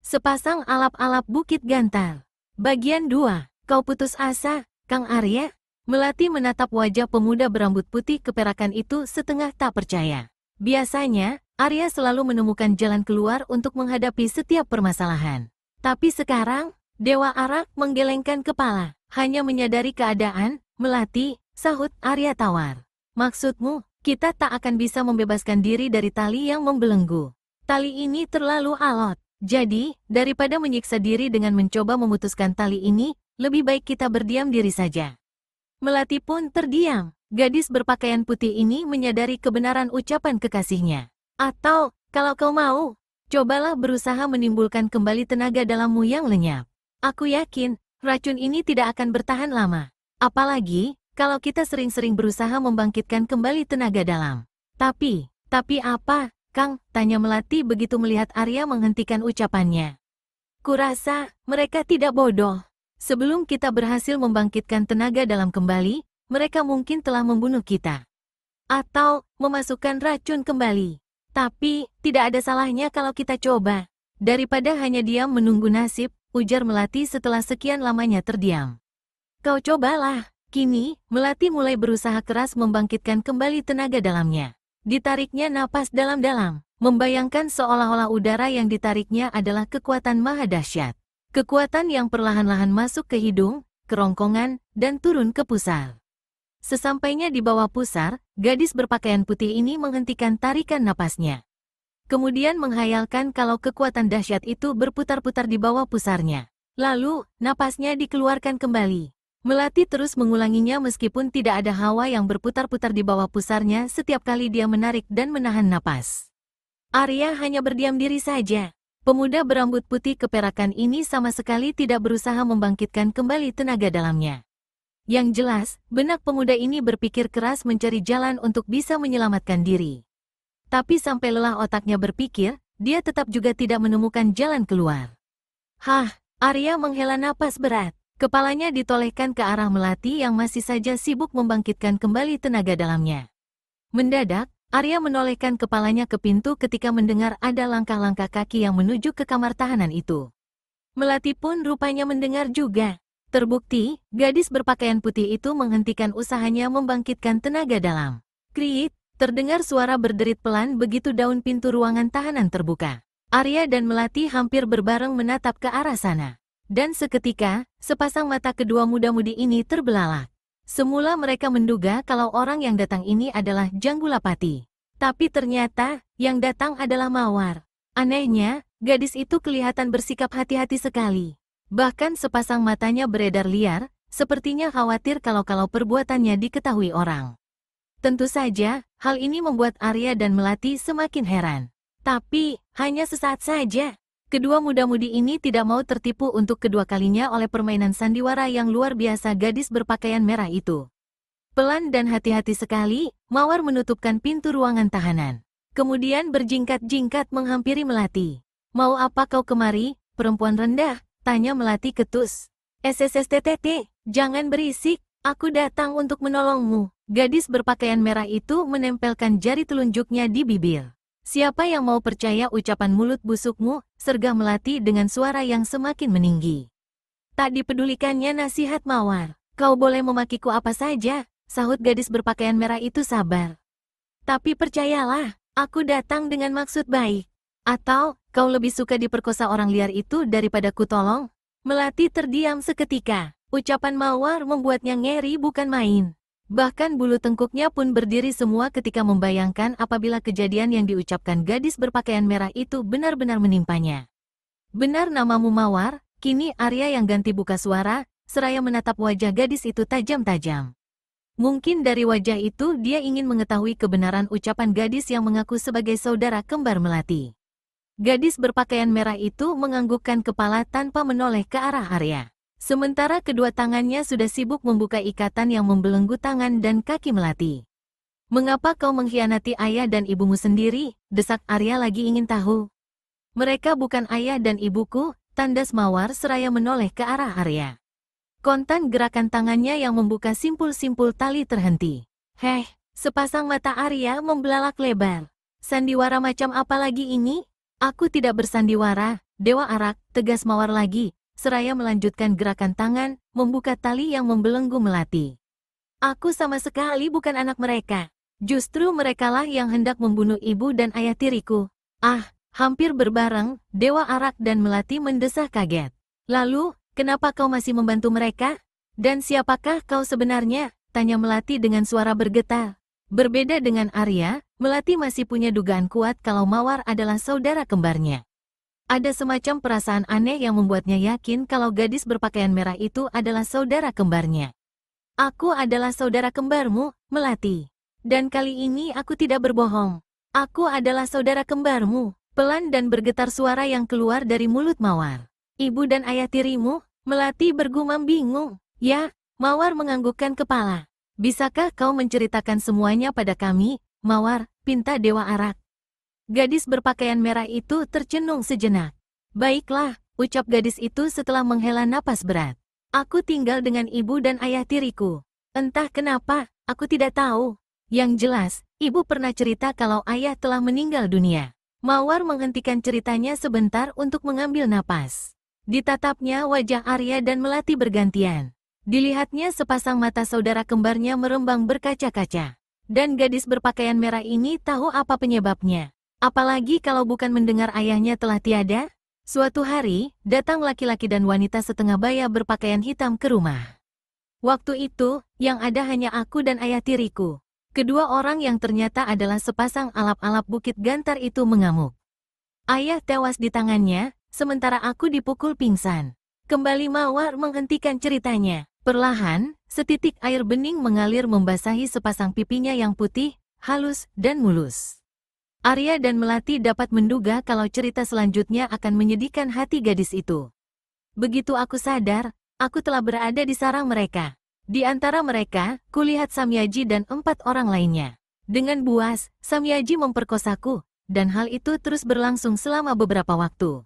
Sepasang alap-alap Bukit Gantar. Bagian 2. Kau putus asa, Kang Arya? Melati menatap wajah pemuda berambut putih keperakan itu setengah tak percaya. Biasanya, Arya selalu menemukan jalan keluar untuk menghadapi setiap permasalahan. Tapi sekarang, Dewa Arak menggelengkan kepala. Hanya menyadari keadaan, Melati, sahut Arya tawar. Maksudmu, kita tak akan bisa membebaskan diri dari tali yang membelenggu. Tali ini terlalu alot. Jadi, daripada menyiksa diri dengan mencoba memutuskan tali ini, lebih baik kita berdiam diri saja. Melati pun terdiam. Gadis berpakaian putih ini menyadari kebenaran ucapan kekasihnya. Atau, kalau kau mau, cobalah berusaha menimbulkan kembali tenaga dalammu yang lenyap. Aku yakin, racun ini tidak akan bertahan lama. Apalagi, kalau kita sering-sering berusaha membangkitkan kembali tenaga dalam. Tapi apa? Kang, tanya Melati begitu melihat Arya menghentikan ucapannya. Kurasa, mereka tidak bodoh. Sebelum kita berhasil membangkitkan tenaga dalam kembali, mereka mungkin telah membunuh kita. Atau, memasukkan racun kembali. Tapi, tidak ada salahnya kalau kita coba. Daripada hanya diam menunggu nasib, ujar Melati setelah sekian lamanya terdiam. Kau cobalah. Kini, Melati mulai berusaha keras membangkitkan kembali tenaga dalamnya. Ditariknya napas dalam-dalam, membayangkan seolah-olah udara yang ditariknya adalah kekuatan maha dahsyat. Kekuatan yang perlahan-lahan masuk ke hidung, kerongkongan, dan turun ke pusar. Sesampainya di bawah pusar, gadis berpakaian putih ini menghentikan tarikan napasnya. Kemudian menghayalkan kalau kekuatan dahsyat itu berputar-putar di bawah pusarnya. Lalu, napasnya dikeluarkan kembali. Melati terus mengulanginya meskipun tidak ada hawa yang berputar-putar di bawah pusarnya setiap kali dia menarik dan menahan napas. Arya hanya berdiam diri saja. Pemuda berambut putih keperakan ini sama sekali tidak berusaha membangkitkan kembali tenaga dalamnya. Yang jelas, benak pemuda ini berpikir keras mencari jalan untuk bisa menyelamatkan diri. Tapi sampai lelah otaknya berpikir, dia tetap juga tidak menemukan jalan keluar. Arya menghela napas berat. Kepalanya ditolehkan ke arah Melati yang masih saja sibuk membangkitkan kembali tenaga dalamnya. Mendadak, Arya menolehkan kepalanya ke pintu ketika mendengar ada langkah-langkah kaki yang menuju ke kamar tahanan itu. Melati pun rupanya mendengar juga. Terbukti, gadis berpakaian putih itu menghentikan usahanya membangkitkan tenaga dalam. Kriit, terdengar suara berderit pelan begitu daun pintu ruangan tahanan terbuka. Arya dan Melati hampir berbareng menatap ke arah sana. Dan seketika, sepasang mata kedua muda-mudi ini terbelalak. Semula mereka menduga kalau orang yang datang ini adalah Janggulapati. Tapi ternyata, yang datang adalah Mawar. Anehnya, gadis itu kelihatan bersikap hati-hati sekali. Bahkan sepasang matanya beredar liar, sepertinya khawatir kalau perbuatannya diketahui orang. Tentu saja, hal ini membuat Arya dan Melati semakin heran. Tapi, hanya sesaat saja. Kedua muda-mudi ini tidak mau tertipu untuk kedua kalinya oleh permainan sandiwara yang luar biasa gadis berpakaian merah itu. Pelan dan hati-hati sekali, Mawar menutupkan pintu ruangan tahanan. Kemudian berjingkat-jingkat menghampiri Melati. Mau apa kau kemari, perempuan rendah? Tanya Melati ketus. SSSTTT, jangan berisik, aku datang untuk menolongmu. Gadis berpakaian merah itu menempelkan jari telunjuknya di bibir. Siapa yang mau percaya ucapan mulut busukmu, sergah Melati dengan suara yang semakin meninggi. Tak dipedulikannya nasihat Mawar. Kau boleh memakiku apa saja, sahut gadis berpakaian merah itu sabar. Tapi percayalah, aku datang dengan maksud baik. Atau, kau lebih suka diperkosa orang liar itu daripada kutolong? Melati terdiam seketika. Ucapan Mawar membuatnya ngeri bukan main. Bahkan bulu tengkuknya pun berdiri semua ketika membayangkan apabila kejadian yang diucapkan gadis berpakaian merah itu benar-benar menimpanya. Benar namamu Mawar, kini Arya yang ganti buka suara, seraya menatap wajah gadis itu tajam-tajam. Mungkin dari wajah itu dia ingin mengetahui kebenaran ucapan gadis yang mengaku sebagai saudara kembar Melati. Gadis berpakaian merah itu menganggukkan kepala tanpa menoleh ke arah Arya. Sementara kedua tangannya sudah sibuk membuka ikatan yang membelenggu tangan dan kaki Melati. Mengapa kau mengkhianati ayah dan ibumu sendiri? Desak Arya lagi ingin tahu. Mereka bukan ayah dan ibuku, tandas Mawar seraya menoleh ke arah Arya. Kontan gerakan tangannya yang membuka simpul-simpul tali terhenti. Sepasang mata Arya membelalak lebar. Sandiwara macam apa lagi ini? Aku tidak bersandiwara, Dewa Arak, tegas Mawar lagi, seraya melanjutkan gerakan tangan, membuka tali yang membelenggu Melati. Aku sama sekali bukan anak mereka. Justru merekalah yang hendak membunuh ibu dan ayah tiriku. Ah, hampir berbareng, Dewa Arak dan Melati mendesah kaget. Lalu, kenapa kau masih membantu mereka? Dan siapakah kau sebenarnya? Tanya Melati dengan suara bergetar. Berbeda dengan Arya, Melati masih punya dugaan kuat kalau Mawar adalah saudara kembarnya. Ada semacam perasaan aneh yang membuatnya yakin kalau gadis berpakaian merah itu adalah saudara kembarnya. Aku adalah saudara kembarmu, Melati. Dan kali ini aku tidak berbohong. Aku adalah saudara kembarmu. Pelan dan bergetar suara yang keluar dari mulut Mawar. Ibu dan ayah tirimu? Melati bergumam bingung. Ya, Mawar menganggukkan kepala. Bisakah kau menceritakan semuanya pada kami, Mawar, pinta Dewa Arak? Gadis berpakaian merah itu tercenung sejenak. Baiklah, ucap gadis itu setelah menghela napas berat. Aku tinggal dengan ibu dan ayah tiriku. Entah kenapa, aku tidak tahu. Yang jelas, ibu pernah cerita kalau ayah telah meninggal dunia. Mawar menghentikan ceritanya sebentar untuk mengambil napas. Ditatapnya wajah Arya dan Melati bergantian. Dilihatnya sepasang mata saudara kembarnya merembang berkaca-kaca. Dan gadis berpakaian merah ini tahu apa penyebabnya. Apalagi kalau bukan mendengar ayahnya telah tiada. Suatu hari, datang laki-laki dan wanita setengah baya berpakaian hitam ke rumah. Waktu itu, yang ada hanya aku dan ayah tiriku. Kedua orang yang ternyata adalah sepasang alap-alap Bukit Gantar itu mengamuk. Ayah tewas di tangannya, sementara aku dipukul pingsan. Kembali Mawar menghentikan ceritanya. Perlahan, setitik air bening mengalir membasahi sepasang pipinya yang putih, halus, dan mulus. Arya dan Melati dapat menduga kalau cerita selanjutnya akan menyedihkan hati gadis itu. Begitu aku sadar, aku telah berada di sarang mereka. Di antara mereka, kulihat Samyaji dan 4 orang lainnya. Dengan buas, Samyaji memperkosaku, dan hal itu terus berlangsung selama beberapa waktu.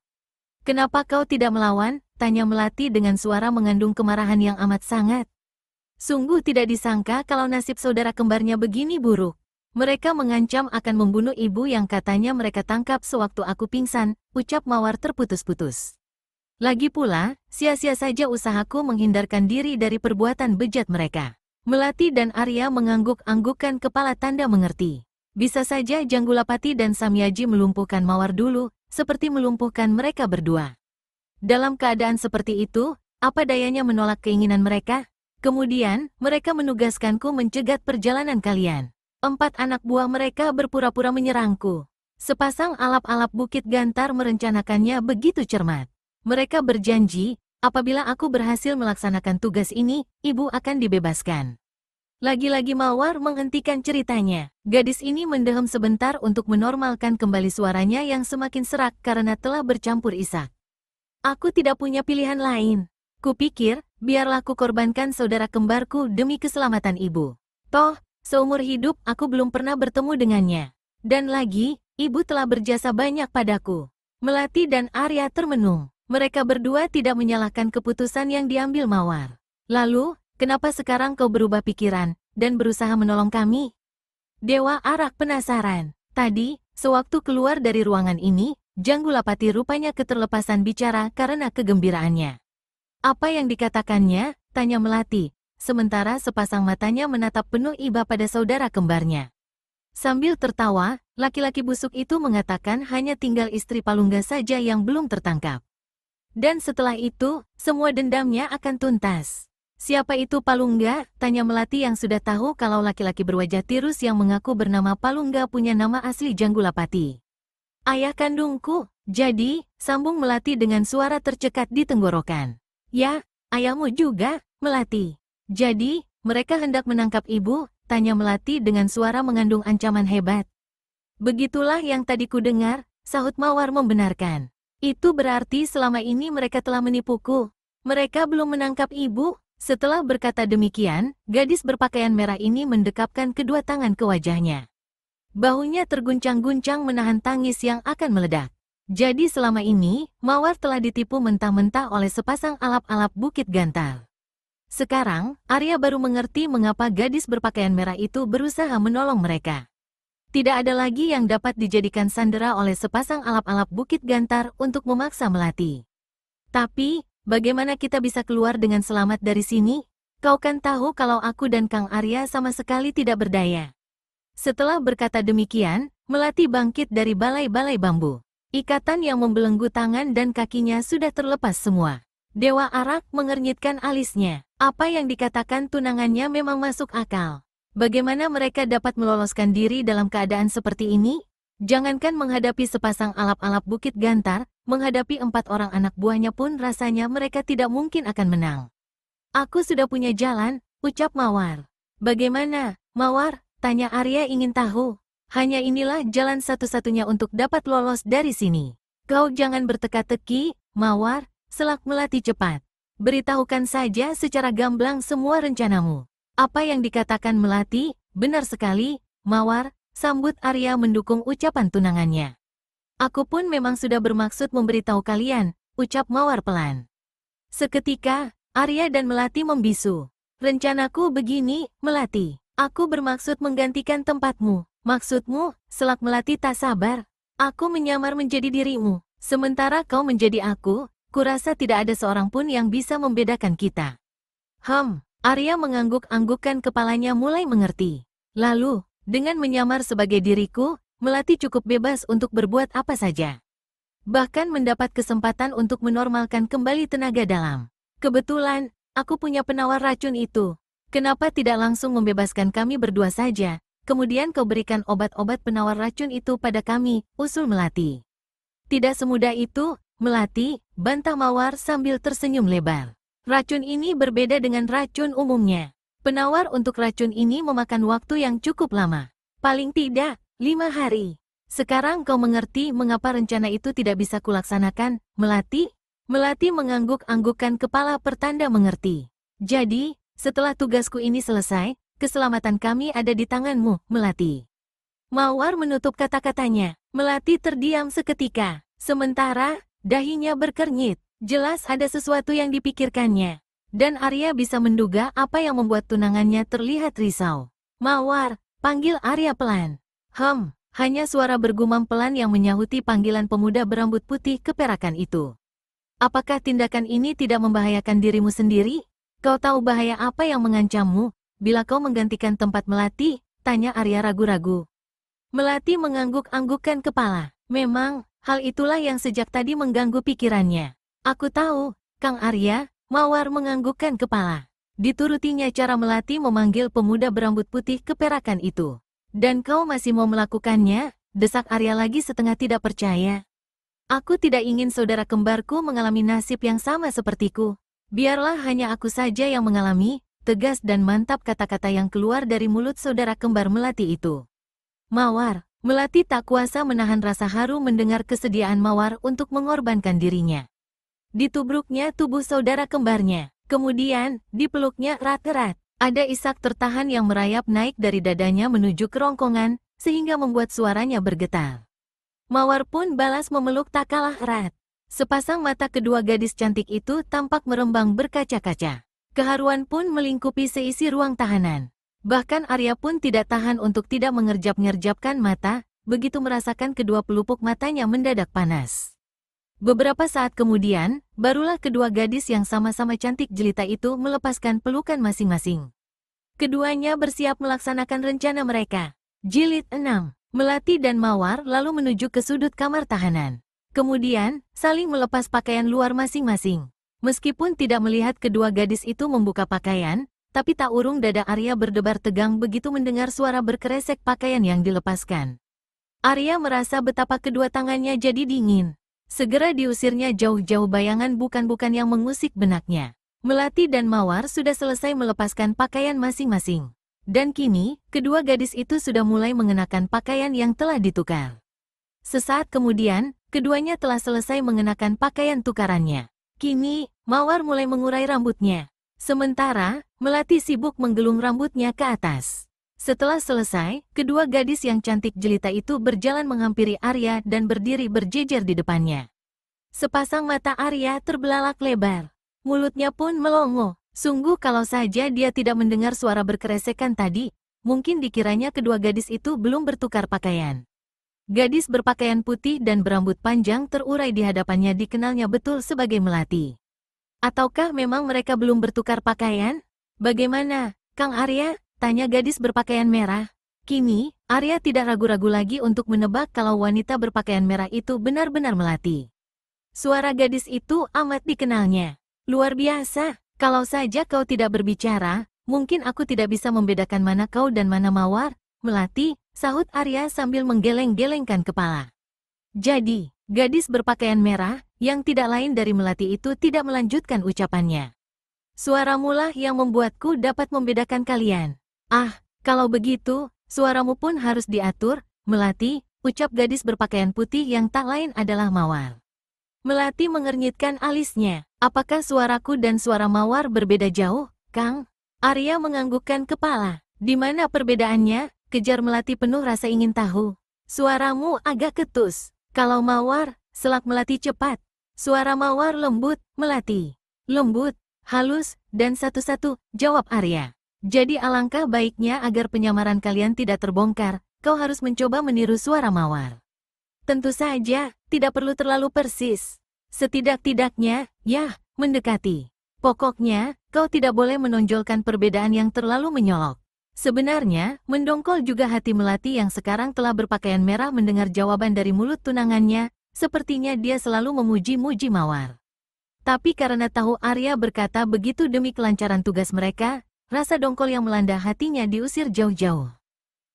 Kenapa kau tidak melawan? Tanya Melati dengan suara mengandung kemarahan yang amat sangat. Sungguh tidak disangka kalau nasib saudara kembarnya begini buruk. Mereka mengancam akan membunuh ibu yang katanya mereka tangkap sewaktu aku pingsan, ucap Mawar terputus-putus. Lagi pula, sia-sia saja usahaku menghindarkan diri dari perbuatan bejat mereka. Melati dan Arya mengangguk-anggukkan kepala tanda mengerti. Bisa saja Janggulapati dan Samyaji melumpuhkan Mawar dulu, seperti melumpuhkan mereka berdua. Dalam keadaan seperti itu, apa dayanya menolak keinginan mereka? Kemudian, mereka menugaskanku mencegat perjalanan kalian. 4 anak buah mereka berpura-pura menyerangku. Sepasang alap-alap Bukit Gantar merencanakannya begitu cermat. Mereka berjanji, apabila aku berhasil melaksanakan tugas ini, ibu akan dibebaskan. Lagi-lagi Mawar menghentikan ceritanya. Gadis ini mendehem sebentar untuk menormalkan kembali suaranya yang semakin serak karena telah bercampur isak. Aku tidak punya pilihan lain. Kupikir, biarlah ku korbankan saudara kembarku demi keselamatan ibu. Toh, seumur hidup aku belum pernah bertemu dengannya. Dan lagi, ibu telah berjasa banyak padaku. Melati dan Arya termenung. Mereka berdua tidak menyalahkan keputusan yang diambil Mawar. Lalu, kenapa sekarang kau berubah pikiran dan berusaha menolong kami? Dewa Arak penasaran. Tadi, sewaktu keluar dari ruangan ini, Janggulapati rupanya keterlepasan bicara karena kegembiraannya. Apa yang dikatakannya? Tanya Melati. Sementara sepasang matanya menatap penuh iba pada saudara kembarnya. Sambil tertawa, laki-laki busuk itu mengatakan hanya tinggal istri Palungga saja yang belum tertangkap. Dan setelah itu, semua dendamnya akan tuntas. Siapa itu Palungga? Tanya Melati yang sudah tahu kalau laki-laki berwajah tirus yang mengaku bernama Palungga punya nama asli Janggulapati. Ayah kandungku, jadi, sambung Melati dengan suara tercekat di tenggorokan. Ya, ayahmu juga, Melati. Jadi, mereka hendak menangkap ibu? Tanya Melati dengan suara mengandung ancaman hebat. Begitulah yang tadi ku dengar, sahut Mawar membenarkan. Itu berarti selama ini mereka telah menipuku. Mereka belum menangkap ibu. Setelah berkata demikian, gadis berpakaian merah ini mendekapkan kedua tangan ke wajahnya. Bahunya terguncang-guncang menahan tangis yang akan meledak. Jadi selama ini, Mawar telah ditipu mentah-mentah oleh sepasang alap-alap Bukit Gantar. Sekarang, Arya baru mengerti mengapa gadis berpakaian merah itu berusaha menolong mereka. Tidak ada lagi yang dapat dijadikan sandera oleh sepasang alap-alap Bukit Gantar untuk memaksa Melati. Tapi, bagaimana kita bisa keluar dengan selamat dari sini? Kau kan tahu kalau aku dan Kang Arya sama sekali tidak berdaya. Setelah berkata demikian, Melati bangkit dari balai-balai bambu. Ikatan yang membelenggu tangan dan kakinya sudah terlepas semua. Dewa Arak mengernyitkan alisnya. Apa yang dikatakan tunangannya memang masuk akal. Bagaimana mereka dapat meloloskan diri dalam keadaan seperti ini? Jangankan menghadapi sepasang alap-alap Bukit Gantar, menghadapi 4 orang anak buahnya pun rasanya mereka tidak mungkin akan menang. Aku sudah punya jalan, ucap Mawar. Bagaimana, Mawar? Tanya Arya ingin tahu. Hanya inilah jalan satu-satunya untuk dapat lolos dari sini. Kau jangan berteka-teki, Mawar, selak Melati cepat. Beritahukan saja secara gamblang semua rencanamu. Apa yang dikatakan Melati, benar sekali, Mawar, sambut Arya mendukung ucapan tunangannya. Aku pun memang sudah bermaksud memberitahu kalian, ucap Mawar pelan. Seketika, Arya dan Melati membisu. Rencanaku begini, Melati. Aku bermaksud menggantikan tempatmu. Maksudmu, selak Melati tak sabar. Aku menyamar menjadi dirimu, sementara kau menjadi aku. Kurasa tidak ada seorang pun yang bisa membedakan kita. Arya mengangguk-anggukkan kepalanya mulai mengerti. Lalu, dengan menyamar sebagai diriku, Melati cukup bebas untuk berbuat apa saja. Bahkan mendapat kesempatan untuk menormalkan kembali tenaga dalam. Kebetulan, aku punya penawar racun itu. Kenapa tidak langsung membebaskan kami berdua saja, kemudian kau berikan obat-obat penawar racun itu pada kami, usul Melati. Tidak semudah itu, Melati, bantah Mawar sambil tersenyum lebar. Racun ini berbeda dengan racun umumnya. Penawar untuk racun ini memakan waktu yang cukup lama. Paling tidak, 5 hari. Sekarang kau mengerti mengapa rencana itu tidak bisa kulaksanakan, Melati? Melati mengangguk-anggukkan kepala pertanda mengerti. Jadi, setelah tugasku ini selesai, keselamatan kami ada di tanganmu, Melati. Mawar menutup kata-katanya. Melati terdiam seketika. Sementara, dahinya berkernyit. Jelas ada sesuatu yang dipikirkannya. Dan Arya bisa menduga apa yang membuat tunangannya terlihat risau. Mawar, panggil Arya pelan. Hanya suara bergumam pelan yang menyahuti panggilan pemuda berambut putih keperakan itu. Apakah tindakan ini tidak membahayakan dirimu sendiri? Kau tahu bahaya apa yang mengancammu bila kau menggantikan tempat Melati? Tanya Arya ragu-ragu. Melati mengangguk-anggukkan kepala. Memang, hal itulah yang sejak tadi mengganggu pikirannya. Aku tahu, Kang Arya, Mawar menganggukkan kepala. Diturutinya cara Melati memanggil pemuda berambut putih keperakan itu. Dan kau masih mau melakukannya? Desak Arya lagi setengah tidak percaya. Aku tidak ingin saudara kembarku mengalami nasib yang sama sepertiku. Biarlah hanya aku saja yang mengalami, tegas dan mantap kata-kata yang keluar dari mulut saudara kembar Melati itu. Mawar, Melati tak kuasa menahan rasa haru mendengar kesediaan Mawar untuk mengorbankan dirinya. Ditubruknya tubuh saudara kembarnya, kemudian dipeluknya erat-erat. Ada isak tertahan yang merayap naik dari dadanya menuju kerongkongan, sehingga membuat suaranya bergetar. Mawar pun balas memeluk tak kalah erat. Sepasang mata kedua gadis cantik itu tampak merembang berkaca-kaca. Keharuan pun melingkupi seisi ruang tahanan. Bahkan Arya pun tidak tahan untuk tidak mengerjap-ngerjapkan mata, begitu merasakan kedua pelupuk matanya mendadak panas. Beberapa saat kemudian, barulah kedua gadis yang sama-sama cantik jelita itu melepaskan pelukan masing-masing. Keduanya bersiap melaksanakan rencana mereka. Jilid 6. Melati dan Mawar lalu menuju ke sudut kamar tahanan. Kemudian, saling melepas pakaian luar masing-masing. Meskipun tidak melihat kedua gadis itu membuka pakaian, tapi tak urung dada Arya berdebar tegang begitu mendengar suara berkeresek pakaian yang dilepaskan. Arya merasa betapa kedua tangannya jadi dingin. Segera diusirnya jauh-jauh bayangan bukan-bukan yang mengusik benaknya. Melati dan Mawar sudah selesai melepaskan pakaian masing-masing. Dan kini, kedua gadis itu sudah mulai mengenakan pakaian yang telah ditukar. Sesaat kemudian, keduanya telah selesai mengenakan pakaian tukarannya. Kini, Mawar mulai mengurai rambutnya. Sementara, Melati sibuk menggelung rambutnya ke atas. Setelah selesai, kedua gadis yang cantik jelita itu berjalan menghampiri Arya dan berdiri berjejer di depannya. Sepasang mata Arya terbelalak lebar. Mulutnya pun melongo. Sungguh kalau saja dia tidak mendengar suara berkeresekan tadi, mungkin dikiranya kedua gadis itu belum bertukar pakaian. Gadis berpakaian putih dan berambut panjang terurai di hadapannya dikenalnya betul sebagai Melati. Ataukah memang mereka belum bertukar pakaian? Bagaimana, Kang Arya? Tanya gadis berpakaian merah. Kini, Arya tidak ragu-ragu lagi untuk menebak kalau wanita berpakaian merah itu benar-benar Melati. Suara gadis itu amat dikenalnya. Luar biasa, kalau saja kau tidak berbicara, mungkin aku tidak bisa membedakan mana kau dan mana Mawar. Melati, sahut Arya sambil menggeleng-gelengkan kepala. Jadi, gadis berpakaian merah, yang tidak lain dari Melati itu tidak melanjutkan ucapannya. Suaramu lah yang membuatku dapat membedakan kalian. Ah, kalau begitu, suaramu pun harus diatur, Melati, ucap gadis berpakaian putih yang tak lain adalah Mawar. Melati mengernyitkan alisnya. Apakah suaraku dan suara Mawar berbeda jauh, Kang? Arya menganggukkan kepala. Di mana perbedaannya? Kejar Melati penuh rasa ingin tahu. Suaramu agak ketus. Kalau Mawar, selak Melati cepat. Suara Mawar lembut, Melati. Lembut, halus, dan satu-satu, jawab Arya. Jadi alangkah baiknya agar penyamaran kalian tidak terbongkar, kau harus mencoba meniru suara Mawar. Tentu saja, tidak perlu terlalu persis. Setidak-tidaknya, ya, mendekati. Pokoknya, kau tidak boleh menonjolkan perbedaan yang terlalu menyolok. Sebenarnya, mendongkol juga hati Melati yang sekarang telah berpakaian merah mendengar jawaban dari mulut tunangannya, sepertinya dia selalu memuji-muji Mawar. Tapi karena tahu Arya berkata begitu demi kelancaran tugas mereka, rasa dongkol yang melanda hatinya diusir jauh-jauh.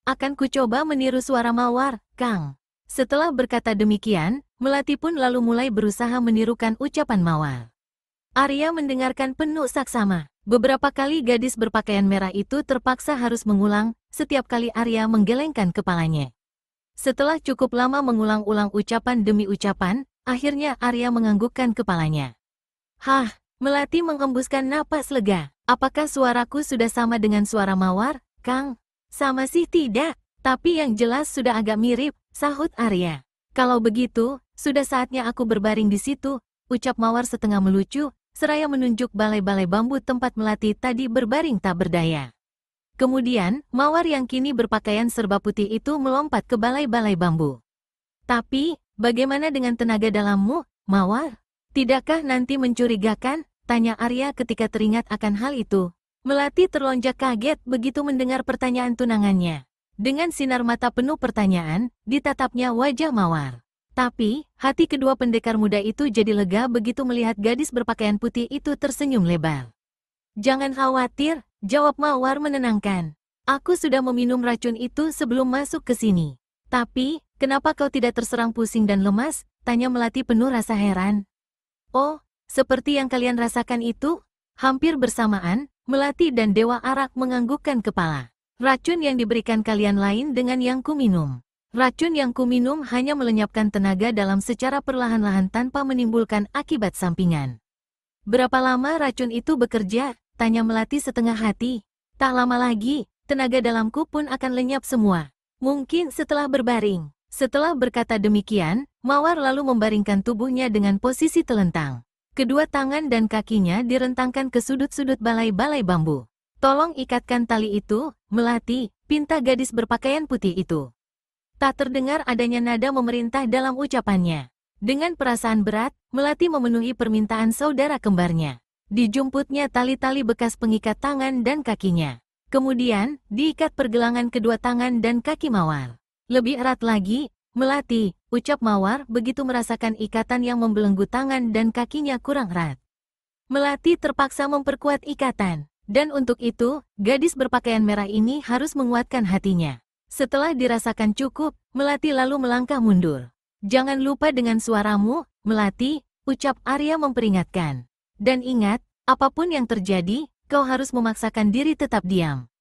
Akan kucoba meniru suara Mawar, Kang. Setelah berkata demikian, Melati pun lalu mulai berusaha menirukan ucapan Mawar. Arya mendengarkan penuh saksama. Beberapa kali gadis berpakaian merah itu terpaksa harus mengulang, setiap kali Arya menggelengkan kepalanya. Setelah cukup lama mengulang-ulang ucapan demi ucapan, akhirnya Arya menganggukkan kepalanya. Hah, Melati menghembuskan napas lega. Apakah suaraku sudah sama dengan suara Mawar, Kang? Sama sih tidak, tapi yang jelas sudah agak mirip, sahut Arya. Kalau begitu, sudah saatnya aku berbaring di situ, ucap Mawar setengah melucu, seraya menunjuk balai-balai bambu tempat Melati tadi berbaring tak berdaya. Kemudian, Mawar yang kini berpakaian serba putih itu melompat ke balai-balai bambu. Tapi, bagaimana dengan tenaga dalammu, Mawar? Tidakkah nanti mencurigakan? Tanya Arya ketika teringat akan hal itu. Melati terlonjak kaget begitu mendengar pertanyaan tunangannya. Dengan sinar mata penuh pertanyaan, ditatapnya wajah Mawar. Tapi, hati kedua pendekar muda itu jadi lega begitu melihat gadis berpakaian putih itu tersenyum lebar. Jangan khawatir, jawab Mawar menenangkan. Aku sudah meminum racun itu sebelum masuk ke sini. Tapi, kenapa kau tidak terserang pusing dan lemas? Tanya Melati penuh rasa heran. Oh, seperti yang kalian rasakan itu? Hampir bersamaan, Melati dan Dewa Arak menganggukkan kepala. Racun yang diberikan kalian lain dengan yang kuminum. Racun yang kuminum hanya melenyapkan tenaga dalam secara perlahan-lahan tanpa menimbulkan akibat sampingan. Berapa lama racun itu bekerja? Tanya Melati setengah hati. Tak lama lagi, tenaga dalamku pun akan lenyap semua. Mungkin setelah berbaring. Setelah berkata demikian, Mawar lalu membaringkan tubuhnya dengan posisi telentang. Kedua tangan dan kakinya direntangkan ke sudut-sudut balai-balai bambu. Tolong ikatkan tali itu, Melati, pinta gadis berpakaian putih itu. Tak terdengar adanya nada memerintah dalam ucapannya. Dengan perasaan berat, Melati memenuhi permintaan saudara kembarnya. Dijumputnya tali-tali bekas pengikat tangan dan kakinya. Kemudian, diikat pergelangan kedua tangan dan kaki Mawar. Lebih erat lagi, Melati, ucap Mawar begitu merasakan ikatan yang membelenggu tangan dan kakinya kurang erat. Melati terpaksa memperkuat ikatan. Dan untuk itu, gadis berpakaian merah ini harus menguatkan hatinya. Setelah dirasakan cukup, Melati lalu melangkah mundur. Jangan lupa dengan suaramu, Melati, ucap Arya memperingatkan. Dan ingat, apapun yang terjadi, kau harus memaksakan diri tetap diam.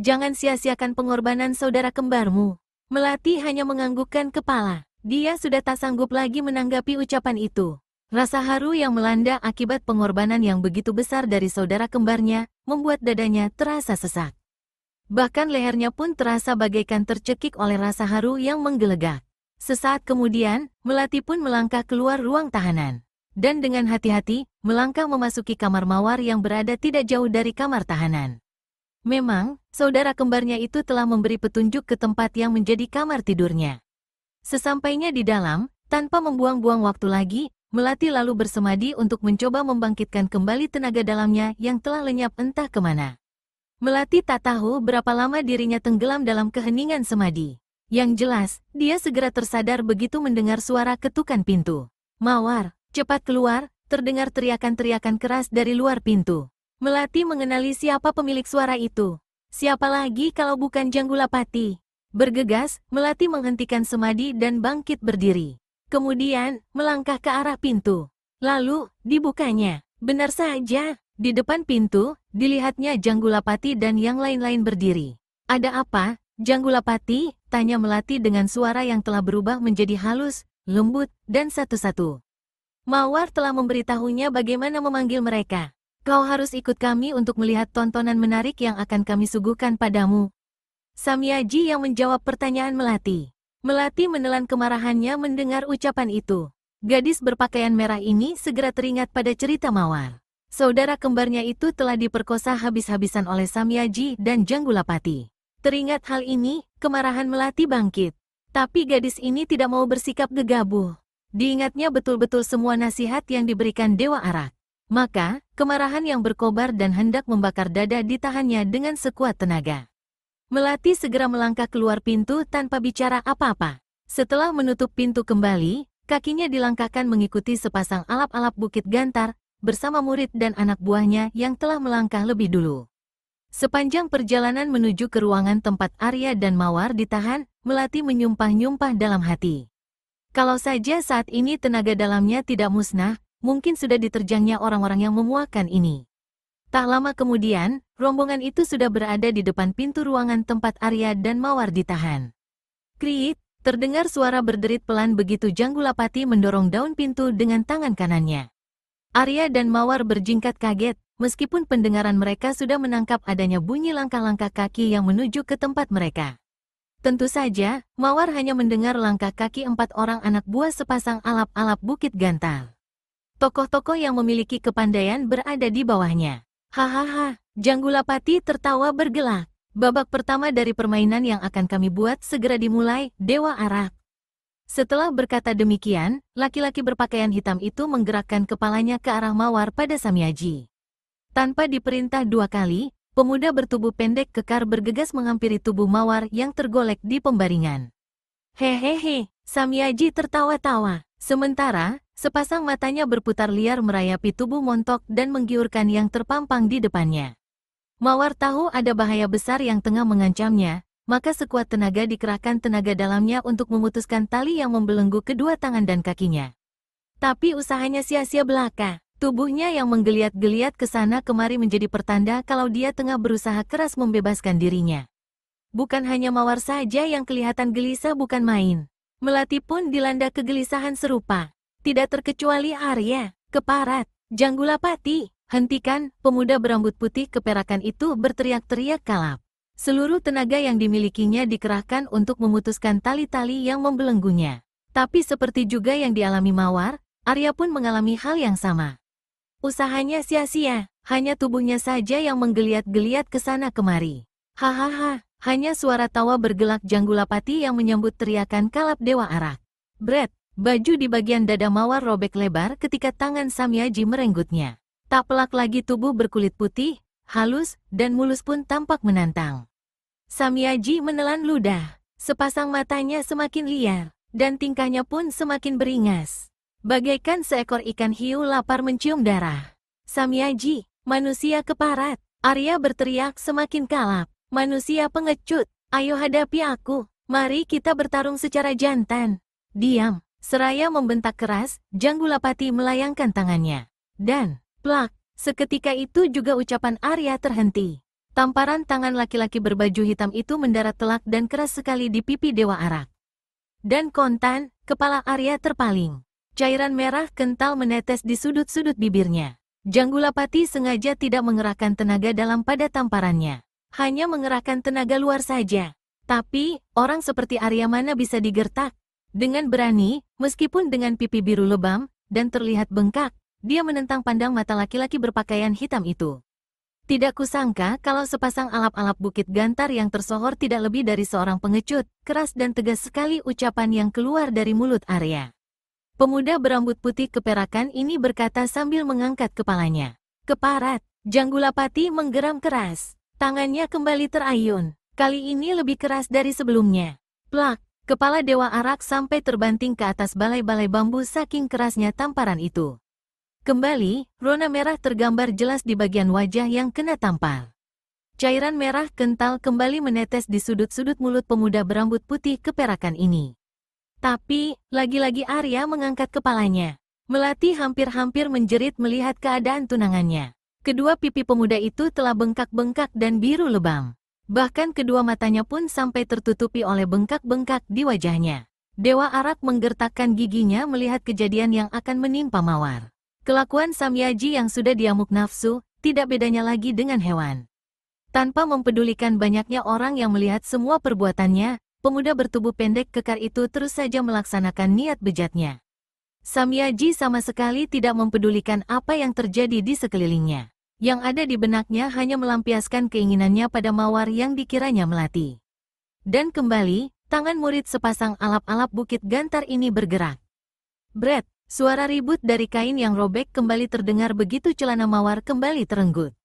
Jangan sia-siakan pengorbanan saudara kembarmu. Melati hanya menganggukkan kepala. Dia sudah tak sanggup lagi menanggapi ucapan itu. Rasa haru yang melanda akibat pengorbanan yang begitu besar dari saudara kembarnya, membuat dadanya terasa sesak. Bahkan lehernya pun terasa bagaikan tercekik oleh rasa haru yang menggelegak. Sesaat kemudian, Melati pun melangkah keluar ruang tahanan. Dan dengan hati-hati, melangkah memasuki kamar Mawar yang berada tidak jauh dari kamar tahanan. Memang, saudara kembarnya itu telah memberi petunjuk ke tempat yang menjadi kamar tidurnya. Sesampainya di dalam, tanpa membuang-buang waktu lagi, Melati lalu bersemadi untuk mencoba membangkitkan kembali tenaga dalamnya yang telah lenyap entah kemana. Melati tak tahu berapa lama dirinya tenggelam dalam keheningan semadi. Yang jelas, dia segera tersadar begitu mendengar suara ketukan pintu. "Mawar, cepat keluar!" Terdengar teriakan-teriakan keras dari luar pintu. Melati mengenali siapa pemilik suara itu. Siapa lagi kalau bukan Janggulapati? Bergegas, Melati menghentikan semadi dan bangkit berdiri. Kemudian, melangkah ke arah pintu. Lalu, dibukanya. Benar saja, di depan pintu, dilihatnya Janggulapati dan yang lain-lain berdiri. "Ada apa, Janggulapati?" tanya Melati dengan suara yang telah berubah menjadi halus, lembut, dan satu-satu. Mawar telah memberitahunya bagaimana memanggil mereka. "Kau harus ikut kami untuk melihat tontonan menarik yang akan kami suguhkan padamu." Samyaji yang menjawab pertanyaan Melati. Melati menelan kemarahannya mendengar ucapan itu. Gadis berpakaian merah ini segera teringat pada cerita Mawar. Saudara kembarnya itu telah diperkosa habis-habisan oleh Samyaji dan Janggulapati. Teringat hal ini, kemarahan Melati bangkit. Tapi gadis ini tidak mau bersikap gegabah. Diingatnya betul-betul semua nasihat yang diberikan Dewa Arak. Maka, kemarahan yang berkobar dan hendak membakar dada ditahannya dengan sekuat tenaga. Melati segera melangkah keluar pintu tanpa bicara apa-apa. Setelah menutup pintu kembali, kakinya dilangkahkan mengikuti sepasang alap-alap Bukit Gantar, bersama murid dan anak buahnya yang telah melangkah lebih dulu. Sepanjang perjalanan menuju ke ruangan tempat Arya dan Mawar ditahan, Melati menyumpah-nyumpah dalam hati. Kalau saja saat ini tenaga dalamnya tidak musnah, mungkin sudah diterjangnya orang-orang yang memuakan ini. Tak lama kemudian, rombongan itu sudah berada di depan pintu ruangan tempat Arya dan Mawar ditahan. Kriit, terdengar suara berderit pelan begitu Janggulapati mendorong daun pintu dengan tangan kanannya. Arya dan Mawar berjingkat kaget, meskipun pendengaran mereka sudah menangkap adanya bunyi langkah-langkah kaki yang menuju ke tempat mereka. Tentu saja, Mawar hanya mendengar langkah kaki 4 orang anak buah sepasang alap-alap Bukit Gantar. Tokoh-tokoh yang memiliki kepandaian berada di bawahnya. "Hahaha," Janggulapati tertawa bergelak. "Babak pertama dari permainan yang akan kami buat segera dimulai, Dewa Arak." Setelah berkata demikian, laki-laki berpakaian hitam itu menggerakkan kepalanya ke arah Mawar pada Samyaji. Tanpa diperintah 2 kali, pemuda bertubuh pendek kekar bergegas menghampiri tubuh Mawar yang tergolek di pembaringan. "Hehehe," Samyaji tertawa-tawa. Sementara, sepasang matanya berputar liar merayapi tubuh montok dan menggiurkan yang terpampang di depannya. Mawar tahu ada bahaya besar yang tengah mengancamnya, maka sekuat tenaga dikerahkan tenaga dalamnya untuk memutuskan tali yang membelenggu kedua tangan dan kakinya. Tapi usahanya sia-sia belaka. Tubuhnya yang menggeliat-geliat ke sana kemari menjadi pertanda kalau dia tengah berusaha keras membebaskan dirinya. Bukan hanya Mawar saja yang kelihatan gelisah bukan main. Melati pun dilanda kegelisahan serupa. Tidak terkecuali Arya, Keparat, Janggulapati. "Hentikan!" Pemuda berambut putih keperakan itu berteriak-teriak kalap. Seluruh tenaga yang dimilikinya dikerahkan untuk memutuskan tali-tali yang membelenggunya. Tapi seperti juga yang dialami Mawar, Arya pun mengalami hal yang sama. Usahanya sia-sia, hanya tubuhnya saja yang menggeliat-geliat ke sana kemari. "Hahaha," hanya suara tawa bergelak Janggulapati yang menyambut teriakan kalap Dewa Arak. Bret, baju di bagian dada Mawar robek lebar ketika tangan Samyaji merenggutnya. Tak pelak lagi tubuh berkulit putih, halus, dan mulus pun tampak menantang. Samyaji menelan ludah. Sepasang matanya semakin liar, dan tingkahnya pun semakin beringas. Bagaikan seekor ikan hiu lapar mencium darah. "Samyaji, manusia Keparat!" Arya berteriak semakin kalap. "Manusia pengecut, ayo hadapi aku. Mari kita bertarung secara jantan." "Diam!" Seraya membentak keras, Janggulapati melayangkan tangannya. Dan, plak, seketika itu juga ucapan Arya terhenti. Tamparan tangan laki-laki berbaju hitam itu mendarat telak dan keras sekali di pipi Dewa Arak. Dan kontan, kepala Arya terpaling. Cairan merah kental menetes di sudut-sudut bibirnya. Janggulapati sengaja tidak mengerahkan tenaga dalam pada tamparannya. Hanya mengerahkan tenaga luar saja. Tapi, orang seperti Arya mana bisa digertak? Dengan berani, meskipun dengan pipi biru lebam, dan terlihat bengkak, dia menentang pandang mata laki-laki berpakaian hitam itu. Tidak kusangka kalau sepasang alap-alap Bukit Gantar yang tersohor tidak lebih dari seorang pengecut, keras dan tegas sekali ucapan yang keluar dari mulut Arya. Pemuda berambut putih keperakan ini berkata sambil mengangkat kepalanya. Keparat, Janggulapati menggeram keras. Tangannya kembali terayun. Kali ini lebih keras dari sebelumnya. Plak, kepala Dewa Arak sampai terbanting ke atas balai-balai bambu saking kerasnya tamparan itu. Kembali, rona merah tergambar jelas di bagian wajah yang kena tampar. Cairan merah kental kembali menetes di sudut-sudut mulut pemuda berambut putih keperakan ini. Tapi, lagi-lagi Arya mengangkat kepalanya. Melati hampir-hampir menjerit melihat keadaan tunangannya. Kedua pipi pemuda itu telah bengkak-bengkak dan biru lebam. Bahkan kedua matanya pun sampai tertutupi oleh bengkak-bengkak di wajahnya. Dewa Arak menggertakkan giginya melihat kejadian yang akan menimpa Mawar. Kelakuan Samyaji yang sudah diamuk nafsu, tidak bedanya lagi dengan hewan. Tanpa mempedulikan banyaknya orang yang melihat semua perbuatannya, pemuda bertubuh pendek kekar itu terus saja melaksanakan niat bejatnya. Samyaji sama sekali tidak mempedulikan apa yang terjadi di sekelilingnya. Yang ada di benaknya hanya melampiaskan keinginannya pada Mawar yang dikiranya melati. Dan kembali, tangan murid sepasang alap-alap Bukit Gantar ini bergerak. Bret! Suara ribut dari kain yang robek kembali terdengar begitu celana Mawar kembali terenggut.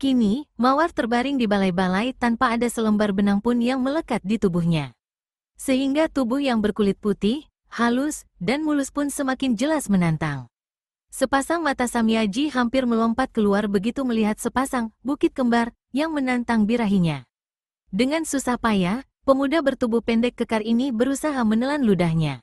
Kini, Mawar terbaring di balai-balai tanpa ada selembar benang pun yang melekat di tubuhnya. Sehingga tubuh yang berkulit putih, halus, dan mulus pun semakin jelas menantang. Sepasang mata Samyaji hampir melompat keluar begitu melihat sepasang bukit kembar yang menantang birahinya. Dengan susah payah, pemuda bertubuh pendek kekar ini berusaha menelan ludahnya.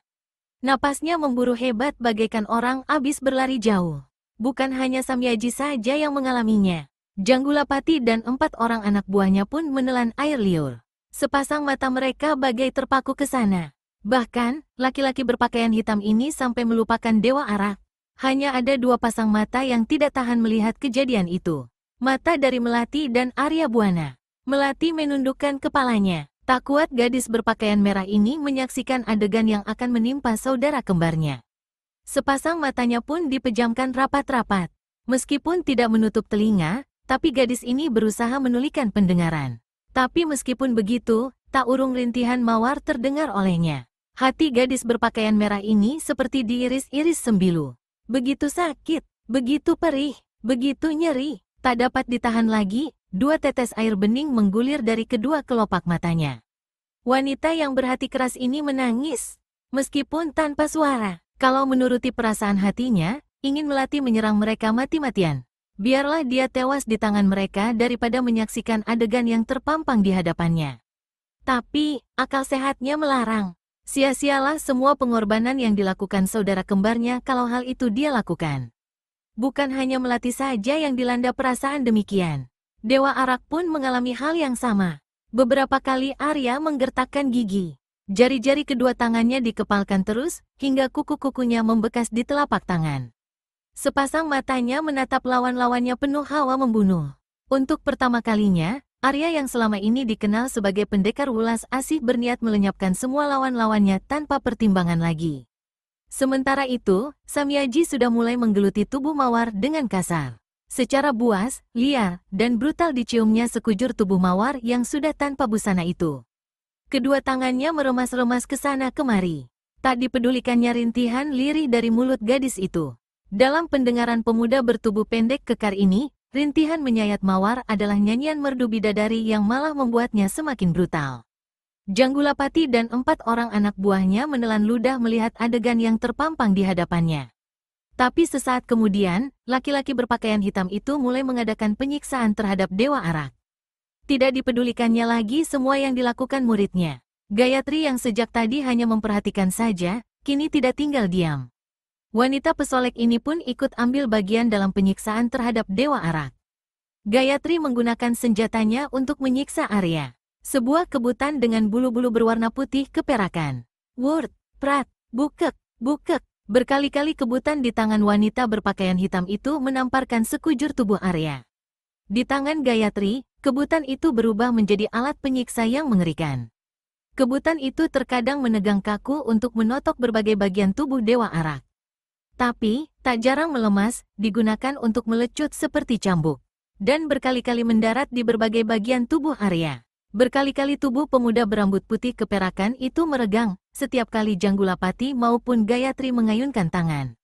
Napasnya memburu hebat bagaikan orang abis berlari jauh. Bukan hanya Samyaji saja yang mengalaminya. Janggulapati dan 4 orang anak buahnya pun menelan air liur. Sepasang mata mereka bagai terpaku ke sana. Bahkan, laki-laki berpakaian hitam ini sampai melupakan Dewa Arak. Hanya ada 2 pasang mata yang tidak tahan melihat kejadian itu. Mata dari Melati dan Arya Buana. Melati menundukkan kepalanya. Tak kuat gadis berpakaian merah ini menyaksikan adegan yang akan menimpa saudara kembarnya. Sepasang matanya pun dipejamkan rapat-rapat. Meskipun tidak menutup telinga, tapi gadis ini berusaha menulikan pendengaran. Tapi meskipun begitu, tak urung rintihan Mawar terdengar olehnya. Hati gadis berpakaian merah ini seperti diiris-iris sembilu. Begitu sakit, begitu perih, begitu nyeri, tak dapat ditahan lagi. 2 tetes air bening menggulir dari kedua kelopak matanya. Wanita yang berhati keras ini menangis, meskipun tanpa suara. Kalau menuruti perasaan hatinya, ingin Melati menyerang mereka mati-matian. Biarlah dia tewas di tangan mereka daripada menyaksikan adegan yang terpampang di hadapannya. Tapi, akal sehatnya melarang. Sia-sialah semua pengorbanan yang dilakukan saudara kembarnya kalau hal itu dia lakukan. Bukan hanya Melati saja yang dilanda perasaan demikian. Dewa Arak pun mengalami hal yang sama. Beberapa kali Arya menggertakkan gigi. Jari-jari kedua tangannya dikepalkan terus, hingga kuku-kukunya membekas di telapak tangan. Sepasang matanya menatap lawan-lawannya penuh hawa membunuh. Untuk pertama kalinya, Arya yang selama ini dikenal sebagai pendekar ulas asih berniat melenyapkan semua lawan-lawannya tanpa pertimbangan lagi. Sementara itu, Samyaji sudah mulai menggeluti tubuh Mawar dengan kasar. Secara buas, liar, dan brutal diciumnya sekujur tubuh Mawar yang sudah tanpa busana itu. Kedua tangannya meremas-remas ke sana kemari. Tak dipedulikannya rintihan lirih dari mulut gadis itu. Dalam pendengaran pemuda bertubuh pendek kekar ini, rintihan menyayat Mawar adalah nyanyian merdu bidadari yang malah membuatnya semakin brutal. Janggulapati dan 4 orang anak buahnya menelan ludah melihat adegan yang terpampang di hadapannya. Tapi sesaat kemudian, laki-laki berpakaian hitam itu mulai mengadakan penyiksaan terhadap Dewa Arak. Tidak dipedulikannya lagi semua yang dilakukan muridnya. Gayatri yang sejak tadi hanya memperhatikan saja, kini tidak tinggal diam. Wanita pesolek ini pun ikut ambil bagian dalam penyiksaan terhadap Dewa Arak. Gayatri menggunakan senjatanya untuk menyiksa Arya. Sebuah kebutan dengan bulu-bulu berwarna putih keperakan. Wurt, prat, bukek, bukek. Berkali-kali kebutan di tangan wanita berpakaian hitam itu menamparkan sekujur tubuh Arya. Di tangan Gayatri, kebutan itu berubah menjadi alat penyiksa yang mengerikan. Kebutan itu terkadang menegang kaku untuk menotok berbagai bagian tubuh Dewa Arak. Tapi, tak jarang melemas, digunakan untuk melecut seperti cambuk. dan berkali-kali mendarat di berbagai bagian tubuh Arya. Berkali-kali tubuh pemuda berambut putih keperakan itu meregang, setiap kali Janggulapati maupun Gayatri mengayunkan tangan.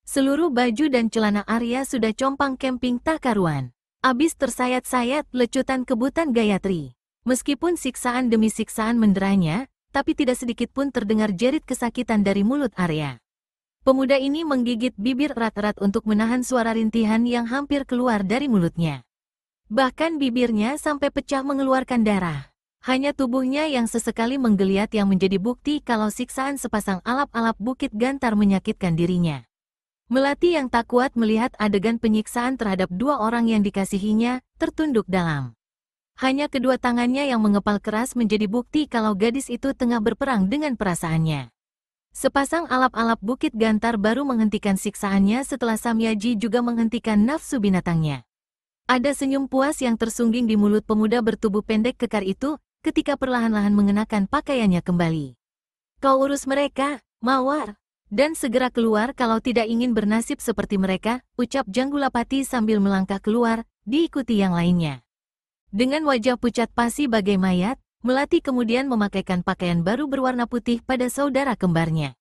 Seluruh baju dan celana Arya sudah compang camping tak karuan. Abis tersayat-sayat lecutan kebutan Gayatri. Meskipun siksaan demi siksaan menderanya, tapi tidak sedikit pun terdengar jerit kesakitan dari mulut Arya. Pemuda ini menggigit bibir erat-erat untuk menahan suara rintihan yang hampir keluar dari mulutnya. Bahkan bibirnya sampai pecah mengeluarkan darah. Hanya tubuhnya yang sesekali menggeliat yang menjadi bukti kalau siksaan sepasang alap-alap Bukit Gantar menyakitkan dirinya. Melati yang tak kuat melihat adegan penyiksaan terhadap dua orang yang dikasihinya, tertunduk dalam. Hanya kedua tangannya yang mengepal keras menjadi bukti kalau gadis itu tengah berperang dengan perasaannya. Sepasang alap-alap Bukit Gantar baru menghentikan siksaannya setelah Samyaji juga menghentikan nafsu binatangnya. Ada senyum puas yang tersungging di mulut pemuda bertubuh pendek kekar itu, ketika perlahan-lahan mengenakan pakaiannya kembali. Kau urus mereka, Mawar. Dan segera keluar kalau tidak ingin bernasib seperti mereka, ucap Janggulapati sambil melangkah keluar, diikuti yang lainnya. Dengan wajah pucat pasi bagai mayat, Melati kemudian memakaikan pakaian baru berwarna putih pada saudara kembarnya.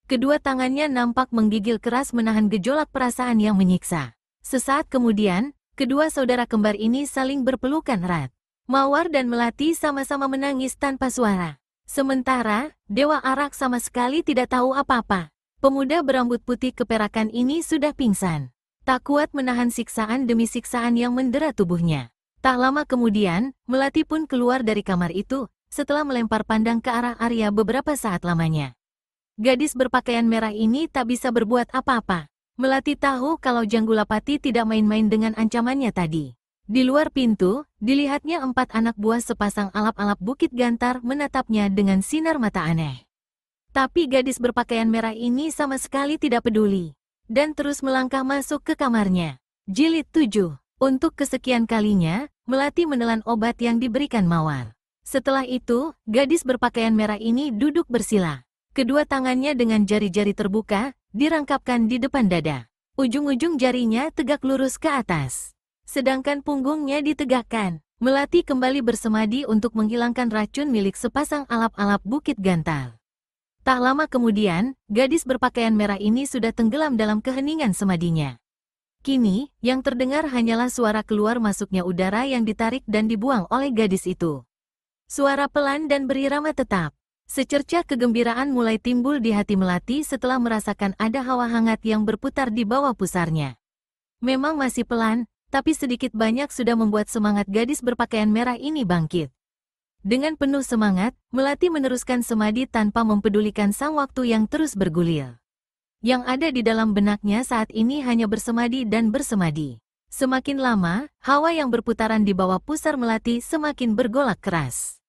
Kedua tangannya nampak menggigil keras menahan gejolak perasaan yang menyiksa. Sesaat kemudian, kedua saudara kembar ini saling berpelukan erat. Mawar dan Melati sama-sama menangis tanpa suara. Sementara, Dewa Arak sama sekali tidak tahu apa-apa. Pemuda berambut putih keperakan ini sudah pingsan. Tak kuat menahan siksaan demi siksaan yang mendera tubuhnya. Tak lama kemudian, Melati pun keluar dari kamar itu, setelah melempar pandang ke arah Arya beberapa saat lamanya. Gadis berpakaian merah ini tak bisa berbuat apa-apa. Melati tahu kalau Janggulapati tidak main-main dengan ancamannya tadi. Di luar pintu, dilihatnya 4 anak buah sepasang alap-alap Bukit Gantar menatapnya dengan sinar mata aneh. Tapi gadis berpakaian merah ini sama sekali tidak peduli, dan terus melangkah masuk ke kamarnya. Jilid 7. Untuk kesekian kalinya, Melati menelan obat yang diberikan Mawar. Setelah itu, gadis berpakaian merah ini duduk bersila. Kedua tangannya dengan jari-jari terbuka, dirangkapkan di depan dada. Ujung-ujung jarinya tegak lurus ke atas. Sedangkan punggungnya ditegakkan. Melati kembali bersemadi untuk menghilangkan racun milik sepasang alap-alap Bukit Gantar. Tak lama kemudian, gadis berpakaian merah ini sudah tenggelam dalam keheningan semadinya. Kini, yang terdengar hanyalah suara keluar masuknya udara yang ditarik dan dibuang oleh gadis itu. Suara pelan dan berirama tetap. Secercah kegembiraan mulai timbul di hati Melati setelah merasakan ada hawa hangat yang berputar di bawah pusarnya. Memang masih pelan, tapi sedikit banyak sudah membuat semangat gadis berpakaian merah ini bangkit. Dengan penuh semangat, Melati meneruskan semadi tanpa mempedulikan sang waktu yang terus bergulir. Yang ada di dalam benaknya saat ini hanya bersemadi dan bersemadi. Semakin lama, hawa yang berputaran di bawah pusar Melati semakin bergolak keras.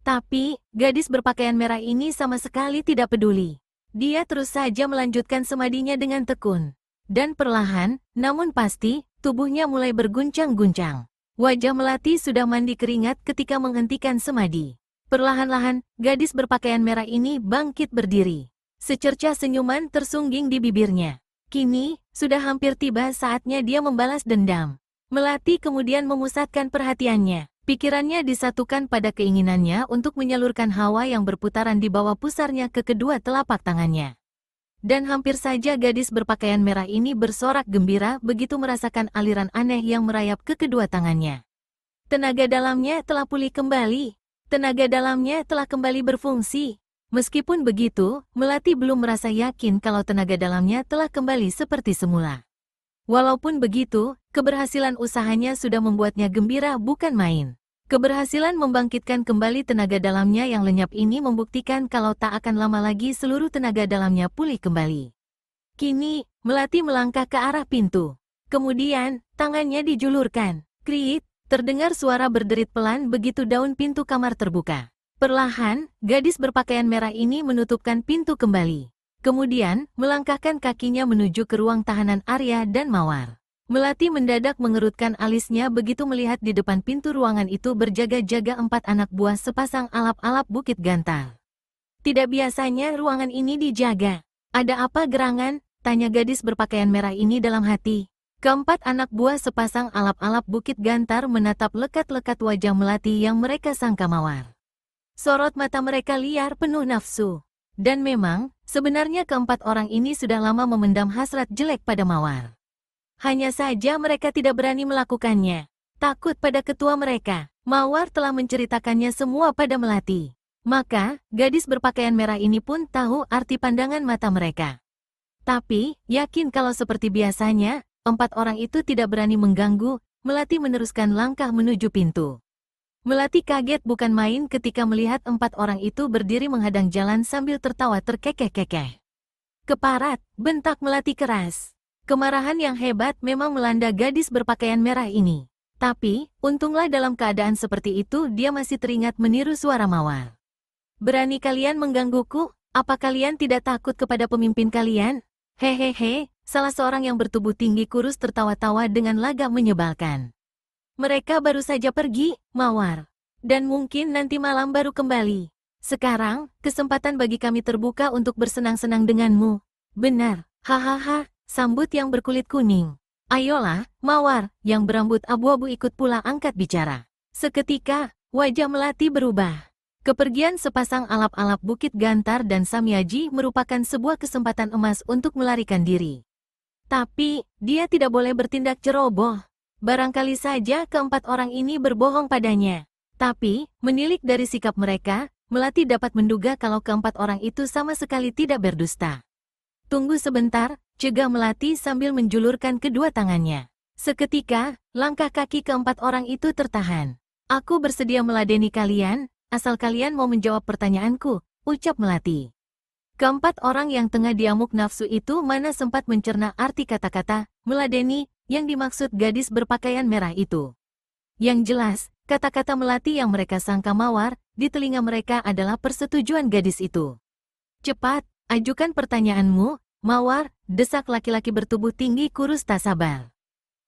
Tapi, gadis berpakaian merah ini sama sekali tidak peduli. Dia terus saja melanjutkan semadinya dengan tekun. Dan perlahan, namun pasti, tubuhnya mulai berguncang-guncang. Wajah Melati sudah mandi keringat ketika menghentikan semadi. Perlahan-lahan, gadis berpakaian merah ini bangkit berdiri. Secercah senyuman tersungging di bibirnya. Kini, sudah hampir tiba saatnya dia membalas dendam. Melati kemudian memusatkan perhatiannya. Pikirannya disatukan pada keinginannya untuk menyalurkan hawa yang berputaran di bawah pusarnya ke kedua telapak tangannya. Dan hampir saja gadis berpakaian merah ini bersorak gembira begitu merasakan aliran aneh yang merayap ke kedua tangannya. Tenaga dalamnya telah pulih kembali. Tenaga dalamnya telah kembali berfungsi. Meskipun begitu, Melati belum merasa yakin kalau tenaga dalamnya telah kembali seperti semula. Walaupun begitu, keberhasilan usahanya sudah membuatnya gembira bukan main. Keberhasilan membangkitkan kembali tenaga dalamnya yang lenyap ini membuktikan kalau tak akan lama lagi seluruh tenaga dalamnya pulih kembali. Kini, Melati melangkah ke arah pintu. Kemudian, tangannya dijulurkan. Kriit, terdengar suara berderit pelan begitu daun pintu kamar terbuka. Perlahan, gadis berpakaian merah ini menutupkan pintu kembali. Kemudian, melangkahkan kakinya menuju ke ruang tahanan Arya dan Mawar. Melati mendadak mengerutkan alisnya begitu melihat di depan pintu ruangan itu berjaga-jaga 4 anak buah sepasang alap-alap Bukit Gantar. Tidak biasanya ruangan ini dijaga. Ada apa gerangan? Tanya gadis berpakaian merah ini dalam hati. Keempat anak buah sepasang alap-alap Bukit Gantar menatap lekat-lekat wajah Melati yang mereka sangka mawar. Sorot mata mereka liar penuh nafsu. Dan memang, sebenarnya keempat orang ini sudah lama memendam hasrat jelek pada mawar. Hanya saja mereka tidak berani melakukannya. Takut pada ketua mereka, mawar telah menceritakannya semua pada Melati. Maka, gadis berpakaian merah ini pun tahu arti pandangan mata mereka. Tapi, yakin kalau seperti biasanya, empat orang itu tidak berani mengganggu, Melati meneruskan langkah menuju pintu. Melati kaget bukan main ketika melihat empat orang itu berdiri menghadang jalan sambil tertawa terkekeh-kekeh. Keparat, bentak Melati keras. Kemarahan yang hebat memang melanda gadis berpakaian merah ini. Tapi, untunglah dalam keadaan seperti itu dia masih teringat meniru suara mawar. Berani kalian menggangguku? Apa kalian tidak takut kepada pemimpin kalian? Hehehe, salah seorang yang bertubuh tinggi kurus tertawa-tawa dengan lagak menyebalkan. Mereka baru saja pergi, Mawar. Dan mungkin nanti malam baru kembali. Sekarang, kesempatan bagi kami terbuka untuk bersenang-senang denganmu. Benar, hahaha, sambut yang berkulit kuning. Ayolah, Mawar, yang berambut abu-abu ikut pula angkat bicara. Seketika, wajah Melati berubah. Kepergian sepasang alap-alap Bukit Gantar dan Samyaji merupakan sebuah kesempatan emas untuk melarikan diri. Tapi, dia tidak boleh bertindak ceroboh. Barangkali saja keempat orang ini berbohong padanya. Tapi, menilik dari sikap mereka, Melati dapat menduga kalau keempat orang itu sama sekali tidak berdusta. Tunggu sebentar, cegah Melati sambil menjulurkan kedua tangannya. Seketika, langkah kaki keempat orang itu tertahan. Aku bersedia meladeni kalian, asal kalian mau menjawab pertanyaanku, ucap Melati. Keempat orang yang tengah diamuk nafsu itu mana sempat mencerna arti kata-kata meladeni yang dimaksud gadis berpakaian merah itu. Yang jelas, kata-kata Melati yang mereka sangka mawar, di telinga mereka adalah persetujuan gadis itu. Cepat, ajukan pertanyaanmu, Mawar, desak laki-laki bertubuh tinggi kurus tak sabar.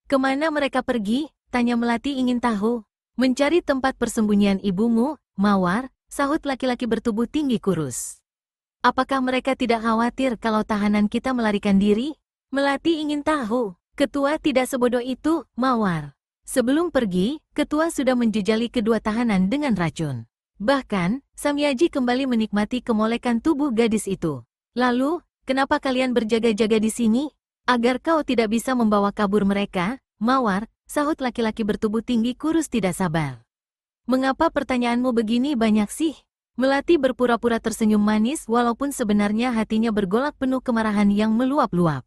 Kemana mereka pergi? Tanya Melati ingin tahu. Mencari tempat persembunyian ibumu, Mawar, sahut laki-laki bertubuh tinggi kurus. Apakah mereka tidak khawatir kalau tahanan kita melarikan diri? Melati ingin tahu. Ketua tidak sebodoh itu, Mawar. Sebelum pergi, ketua sudah menjejali kedua tahanan dengan racun. Bahkan, Samyaji kembali menikmati kemolekan tubuh gadis itu. Lalu, kenapa kalian berjaga-jaga di sini? Agar kau tidak bisa membawa kabur mereka, Mawar, sahut laki-laki bertubuh tinggi kurus tidak sabar. Mengapa pertanyaanmu begini banyak sih? Melati berpura-pura tersenyum manis walaupun sebenarnya hatinya bergolak penuh kemarahan yang meluap-luap.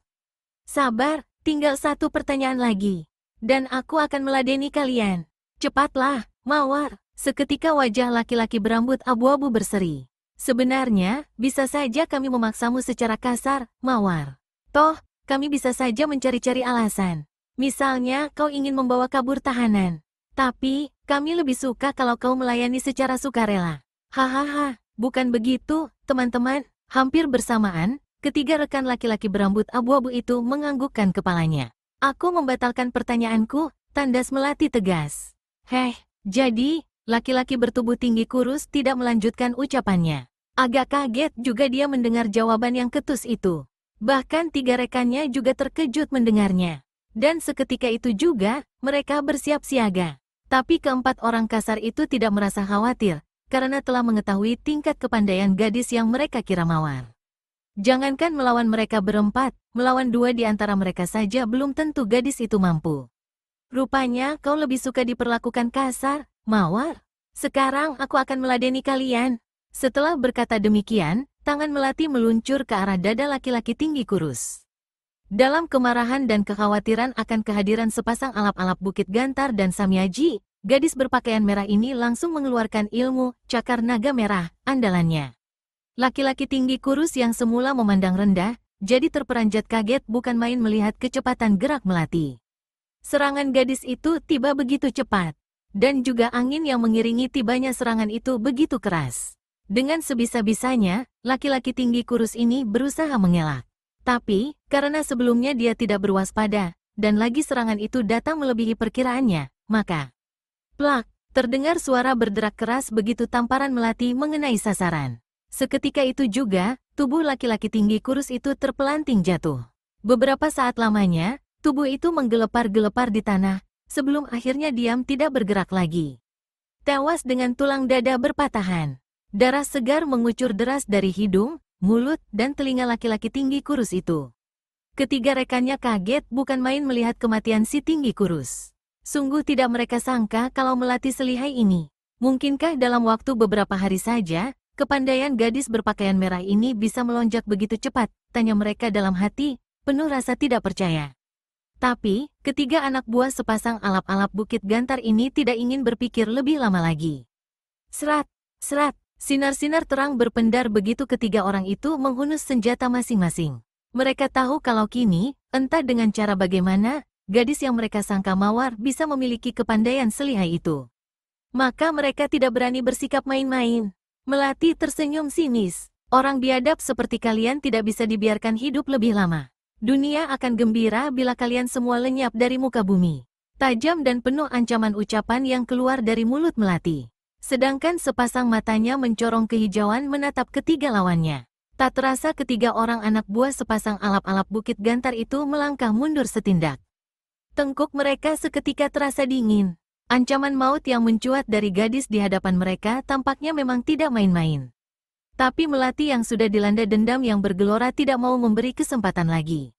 Sabar, tinggal satu pertanyaan lagi. Dan aku akan meladeni kalian. Cepatlah, Mawar. Seketika wajah laki-laki berambut abu-abu berseri. Sebenarnya, bisa saja kami memaksamu secara kasar, Mawar. Toh, kami bisa saja mencari-cari alasan. Misalnya, kau ingin membawa kabur tahanan. Tapi, kami lebih suka kalau kau melayani secara sukarela. Hahaha, bukan begitu, teman-teman. Hampir bersamaan, ketiga rekan laki-laki berambut abu-abu itu menganggukkan kepalanya. Aku membatalkan pertanyaanku, tandas Melati tegas. Jadi, laki-laki bertubuh tinggi kurus tidak melanjutkan ucapannya. Agak kaget juga dia mendengar jawaban yang ketus itu. Bahkan tiga rekannya juga terkejut mendengarnya. Dan seketika itu juga, mereka bersiap siaga. Tapi keempat orang kasar itu tidak merasa khawatir, karena telah mengetahui tingkat kepandaian gadis yang mereka kira mawar. Jangankan melawan mereka berempat, melawan dua di antara mereka saja belum tentu gadis itu mampu. Rupanya kau lebih suka diperlakukan kasar, Mawar. Sekarang aku akan meladeni kalian. Setelah berkata demikian, tangan Melati meluncur ke arah dada laki-laki tinggi kurus. Dalam kemarahan dan kekhawatiran akan kehadiran sepasang alap-alap Bukit Gantar dan Samyaji, gadis berpakaian merah ini langsung mengeluarkan ilmu cakar naga merah, andalannya. Laki-laki tinggi kurus yang semula memandang rendah, jadi terperanjat kaget bukan main melihat kecepatan gerak Melati. Serangan gadis itu tiba begitu cepat, dan juga angin yang mengiringi tibanya serangan itu begitu keras. Dengan sebisa-bisanya, laki-laki tinggi kurus ini berusaha mengelak. Tapi, karena sebelumnya dia tidak berwaspada, dan lagi serangan itu datang melebihi perkiraannya, maka plak, terdengar suara berderak keras begitu tamparan Melati mengenai sasaran. Seketika itu juga, tubuh laki-laki tinggi kurus itu terpelanting jatuh. Beberapa saat lamanya, Tubuh itu menggelepar-gelepar di tanah, sebelum akhirnya diam tidak bergerak lagi. Tewas dengan tulang dada berpatahan. Darah segar mengucur deras dari hidung, mulut, dan telinga laki-laki tinggi kurus itu. Ketiga rekannya kaget bukan main melihat kematian si tinggi kurus. Sungguh tidak mereka sangka kalau Melati selihai ini. Mungkinkah dalam waktu beberapa hari saja, kepandaian gadis berpakaian merah ini bisa melonjak begitu cepat? Tanya mereka dalam hati, penuh rasa tidak percaya. Tapi, ketiga anak buah sepasang alap-alap Bukit Gantar ini tidak ingin berpikir lebih lama lagi. Serat, serat, sinar-sinar terang berpendar begitu ketiga orang itu menghunus senjata masing-masing. Mereka tahu kalau kini, entah dengan cara bagaimana, gadis yang mereka sangka mawar bisa memiliki kepandaian selihai itu. Maka mereka tidak berani bersikap main-main. Melati tersenyum sinis. Orang biadab seperti kalian tidak bisa dibiarkan hidup lebih lama. Dunia akan gembira bila kalian semua lenyap dari muka bumi. Tajam dan penuh ancaman ucapan yang keluar dari mulut Melati. Sedangkan sepasang matanya mencorong kehijauan menatap ketiga lawannya. Tak terasa ketiga orang anak buah sepasang alap-alap Bukit Gantar itu melangkah mundur setindak. Tengkuk mereka seketika terasa dingin. Ancaman maut yang mencuat dari gadis di hadapan mereka tampaknya memang tidak main-main. Tapi Melati yang sudah dilanda dendam yang bergelora tidak mau memberi kesempatan lagi.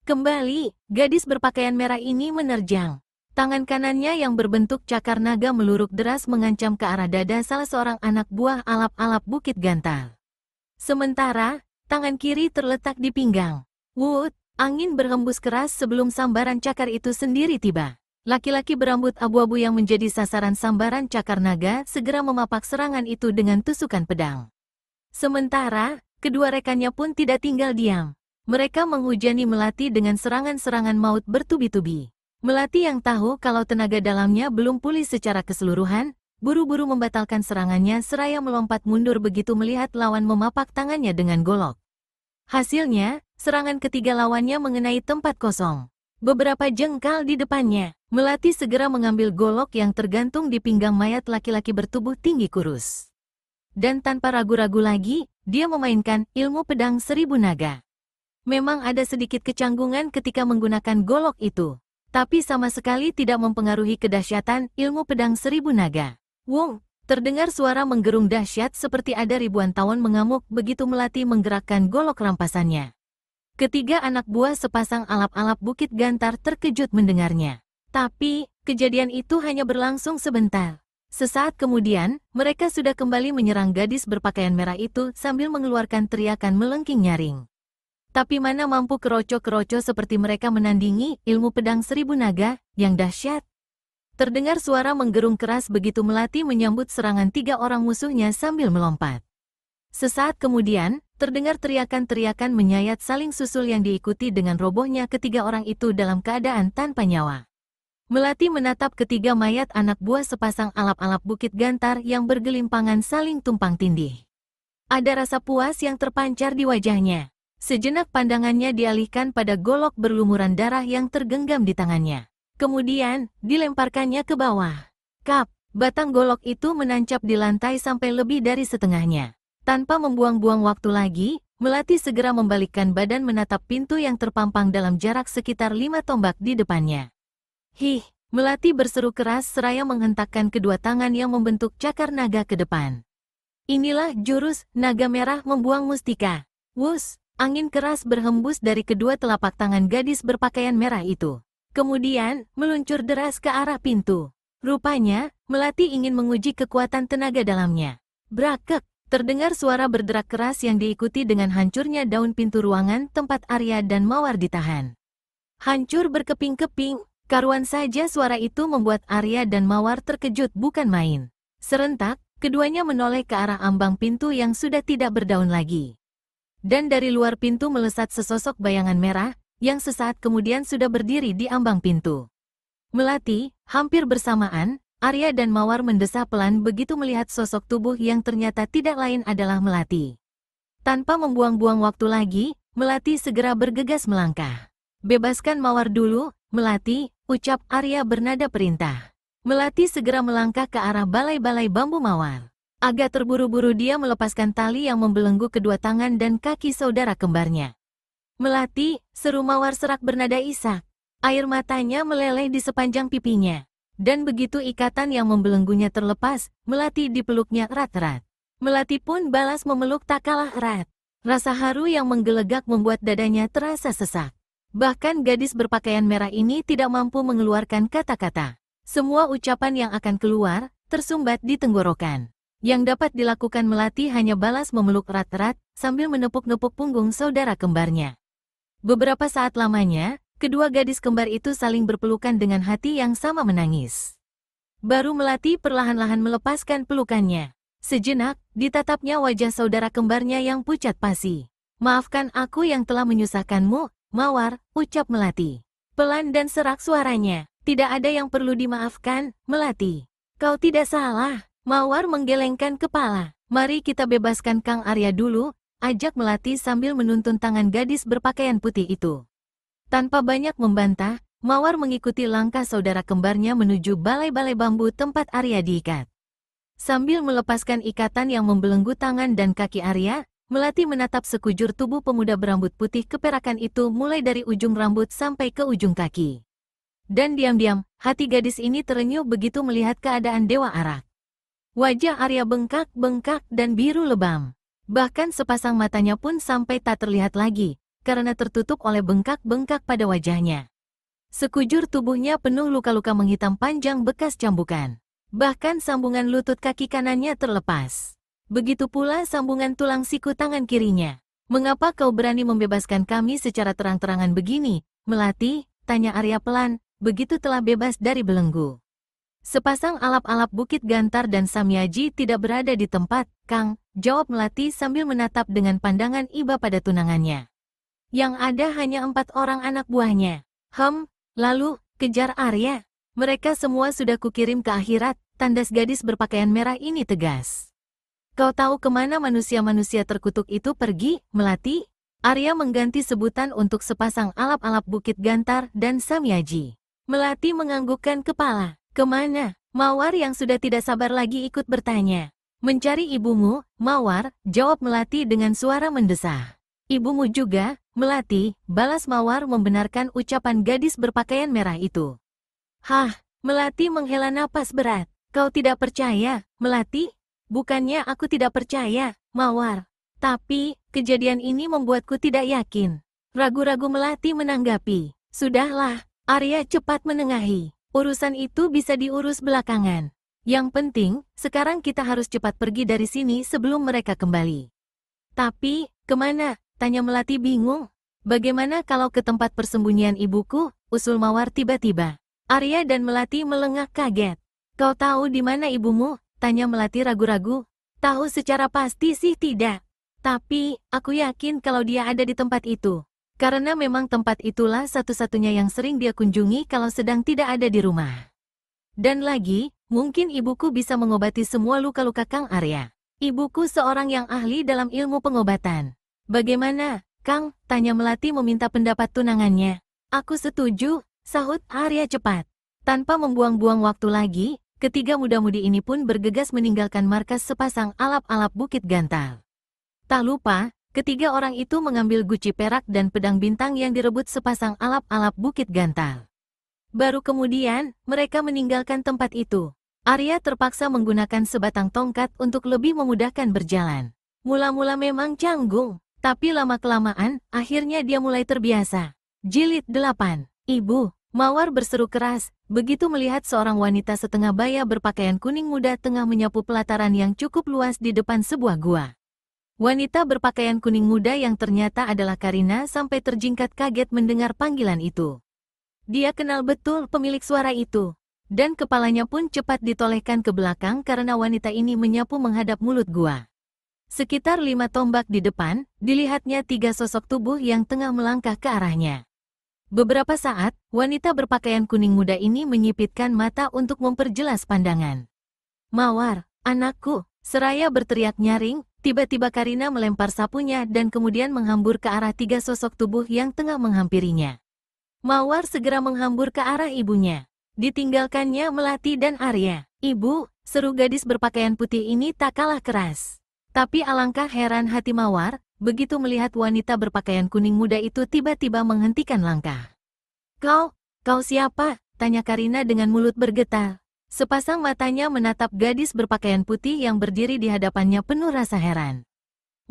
Kembali, gadis berpakaian merah ini menerjang. Tangan kanannya yang berbentuk cakar naga meluruk deras mengancam ke arah dada salah seorang anak buah alap-alap Bukit Gantar. Sementara, tangan kiri terletak di pinggang. Wut, angin berhembus keras sebelum sambaran cakar itu sendiri tiba. Laki-laki berambut abu-abu yang menjadi sasaran sambaran cakar naga segera memapak serangan itu dengan tusukan pedang. Sementara, kedua rekannya pun tidak tinggal diam. Mereka menghujani Melati dengan serangan-serangan maut bertubi-tubi. Melati yang tahu kalau tenaga dalamnya belum pulih secara keseluruhan, buru-buru membatalkan serangannya seraya melompat mundur begitu melihat lawan memapak tangannya dengan golok. Hasilnya, serangan ketiga lawannya mengenai tempat kosong. Beberapa jengkal di depannya, Melati segera mengambil golok yang tergantung di pinggang mayat laki-laki bertubuh tinggi kurus. Dan tanpa ragu-ragu lagi, dia memainkan ilmu pedang seribu naga. Memang ada sedikit kecanggungan ketika menggunakan golok itu, tapi sama sekali tidak mempengaruhi kedahsyatan ilmu pedang seribu naga. Wong, terdengar suara menggerung dahsyat seperti ada ribuan tawon mengamuk begitu Melati menggerakkan golok rampasannya. Ketiga anak buah sepasang alap-alap Bukit Gantar terkejut mendengarnya. Tapi, kejadian itu hanya berlangsung sebentar. Sesaat kemudian, mereka sudah kembali menyerang gadis berpakaian merah itu sambil mengeluarkan teriakan melengking nyaring. Tapi mana mampu keroco-keroco seperti mereka menandingi ilmu pedang seribu naga yang dahsyat. Terdengar suara menggerung keras begitu Melati menyambut serangan tiga orang musuhnya sambil melompat. Sesaat kemudian, terdengar teriakan-teriakan menyayat saling susul yang diikuti dengan robohnya ketiga orang itu dalam keadaan tanpa nyawa. Melati menatap ketiga mayat anak buah sepasang alap-alap Bukit Gantar yang bergelimpangan saling tumpang tindih. Ada rasa puas yang terpancar di wajahnya. Sejenak pandangannya dialihkan pada golok berlumuran darah yang tergenggam di tangannya. Kemudian, dilemparkannya ke bawah. Kap, batang golok itu menancap di lantai sampai lebih dari setengahnya. Tanpa membuang-buang waktu lagi, Melati segera membalikkan badan menatap pintu yang terpampang dalam jarak sekitar 5 tombak di depannya. Hih, Melati berseru keras seraya menghentakkan kedua tangan yang membentuk cakar naga ke depan. Inilah jurus naga merah membuang mustika. Wus, angin keras berhembus dari kedua telapak tangan gadis berpakaian merah itu. Kemudian, meluncur deras ke arah pintu. Rupanya, Melati ingin menguji kekuatan tenaga dalamnya. Brakek, terdengar suara berderak keras yang diikuti dengan hancurnya daun pintu ruangan tempat Arya dan Mawar ditahan. Hancur berkeping-keping. Karuan saja suara itu membuat Arya dan Mawar terkejut bukan main. Serentak, keduanya menoleh ke arah ambang pintu yang sudah tidak berdaun lagi. Dan dari luar pintu melesat sesosok bayangan merah, yang sesaat kemudian sudah berdiri di ambang pintu. Melati, hampir bersamaan, Arya dan Mawar mendesah pelan begitu melihat sosok tubuh yang ternyata tidak lain adalah Melati. Tanpa membuang-buang waktu lagi, Melati segera bergegas melangkah. Bebaskan Mawar dulu, Melati, ucap Arya bernada perintah. Melati segera melangkah ke arah balai-balai bambu Mawar. Agak terburu-buru dia melepaskan tali yang membelenggu kedua tangan dan kaki saudara kembarnya. Melati, seru Mawar serak bernada isak. Air matanya meleleh di sepanjang pipinya. Dan begitu ikatan yang membelenggunya terlepas, Melati dipeluknya erat-erat. Melati pun balas memeluk tak kalah erat. Rasa haru yang menggelegak membuat dadanya terasa sesak. Bahkan gadis berpakaian merah ini tidak mampu mengeluarkan kata-kata. Semua ucapan yang akan keluar, tersumbat di tenggorokan. Yang dapat dilakukan Melati hanya balas memeluk erat-erat, sambil menepuk-nepuk punggung saudara kembarnya. Beberapa saat lamanya, kedua gadis kembar itu saling berpelukan dengan hati yang sama menangis. Baru Melati perlahan-lahan melepaskan pelukannya. Sejenak, ditatapnya wajah saudara kembarnya yang pucat pasi. "Maafkan aku yang telah menyusahkanmu, Mawar," ucap Melati. Pelan dan serak suaranya. "Tidak ada yang perlu dimaafkan, Melati. Kau tidak salah." Mawar menggelengkan kepala. "Mari kita bebaskan Kang Arya dulu," ajak Melati sambil menuntun tangan gadis berpakaian putih itu. Tanpa banyak membantah, Mawar mengikuti langkah saudara kembarnya menuju balai-balai bambu tempat Arya diikat. Sambil melepaskan ikatan yang membelenggu tangan dan kaki Arya, Melati menatap sekujur tubuh pemuda berambut putih keperakan itu mulai dari ujung rambut sampai ke ujung kaki. Dan diam-diam, hati gadis ini terenyuh begitu melihat keadaan Dewa Arak. Wajah Arya bengkak-bengkak dan biru lebam. Bahkan sepasang matanya pun sampai tak terlihat lagi, karena tertutup oleh bengkak-bengkak pada wajahnya. Sekujur tubuhnya penuh luka-luka menghitam panjang bekas cambukan. Bahkan sambungan lutut kaki kanannya terlepas. Begitu pula sambungan tulang siku tangan kirinya. "Mengapa kau berani membebaskan kami secara terang-terangan begini, Melati?" tanya Arya pelan, begitu telah bebas dari belenggu. "Sepasang alap-alap Bukit Gantar dan Samyaji tidak berada di tempat, Kang," jawab Melati sambil menatap dengan pandangan iba pada tunangannya. "Yang ada hanya 4 orang anak buahnya." Lalu, kejar Arya. "Mereka semua sudah kukirim ke akhirat," tandas gadis berpakaian merah ini tegas. "Kau tahu kemana manusia-manusia terkutuk itu pergi, Melati?" Arya mengganti sebutan untuk sepasang alap-alap Bukit Gantar dan Samyaji. Melati menganggukkan kepala. "Kemana?" Mawar yang sudah tidak sabar lagi ikut bertanya. "Mencari ibumu, Mawar," jawab Melati dengan suara mendesah. "Ibumu juga, Melati," balas Mawar membenarkan ucapan gadis berpakaian merah itu. "Hah?" Melati menghela napas berat. "Kau tidak percaya, Melati?" "Bukannya aku tidak percaya, Mawar. Tapi, kejadian ini membuatku tidak yakin." Ragu-ragu Melati menanggapi. "Sudahlah," Arya cepat menengahi. "Urusan itu bisa diurus belakangan. Yang penting, sekarang kita harus cepat pergi dari sini sebelum mereka kembali." "Tapi, kemana?" tanya Melati bingung. "Bagaimana kalau ke tempat persembunyian ibuku?" usul Mawar tiba-tiba. Arya dan Melati melengak kaget. "Kau tahu di mana ibumu?" tanya Melati ragu-ragu. "Tahu secara pasti sih tidak. Tapi, aku yakin kalau dia ada di tempat itu. Karena memang tempat itulah satu-satunya yang sering dia kunjungi kalau sedang tidak ada di rumah. Dan lagi, mungkin ibuku bisa mengobati semua luka-luka Kang Arya. Ibuku seorang yang ahli dalam ilmu pengobatan." "Bagaimana, Kang?" tanya Melati meminta pendapat tunangannya. "Aku setuju," sahut Arya cepat. Tanpa membuang-buang waktu lagi, ketiga muda-mudi ini pun bergegas meninggalkan markas sepasang alap-alap Bukit Gantar. Tak lupa, ketiga orang itu mengambil guci perak dan pedang bintang yang direbut sepasang alap-alap Bukit Gantar. Baru kemudian, mereka meninggalkan tempat itu. Arya terpaksa menggunakan sebatang tongkat untuk lebih memudahkan berjalan. Mula-mula memang canggung. Tapi lama-kelamaan, akhirnya dia mulai terbiasa. Jilid 8. "Ibu," Mawar berseru keras, begitu melihat seorang wanita setengah baya berpakaian kuning muda tengah menyapu pelataran yang cukup luas di depan sebuah gua. Wanita berpakaian kuning muda yang ternyata adalah Karina sampai terjingkat kaget mendengar panggilan itu. Dia kenal betul pemilik suara itu. Dan kepalanya pun cepat ditolehkan ke belakang karena wanita ini menyapu menghadap mulut gua. Sekitar 5 tombak di depan, dilihatnya 3 sosok tubuh yang tengah melangkah ke arahnya. Beberapa saat, wanita berpakaian kuning muda ini menyipitkan mata untuk memperjelas pandangan. "Mawar, anakku!" seraya berteriak nyaring, tiba-tiba Karina melempar sapunya dan kemudian menghambur ke arah 3 sosok tubuh yang tengah menghampirinya. Mawar segera menghambur ke arah ibunya. Ditinggalkannya Melati dan Arya. "Ibu!" seru gadis berpakaian putih ini tak kalah keras. Tapi alangkah heran hati Mawar, begitu melihat wanita berpakaian kuning muda itu tiba-tiba menghentikan langkah. Kau siapa? Tanya Karina dengan mulut bergetar. Sepasang matanya menatap gadis berpakaian putih yang berdiri di hadapannya penuh rasa heran.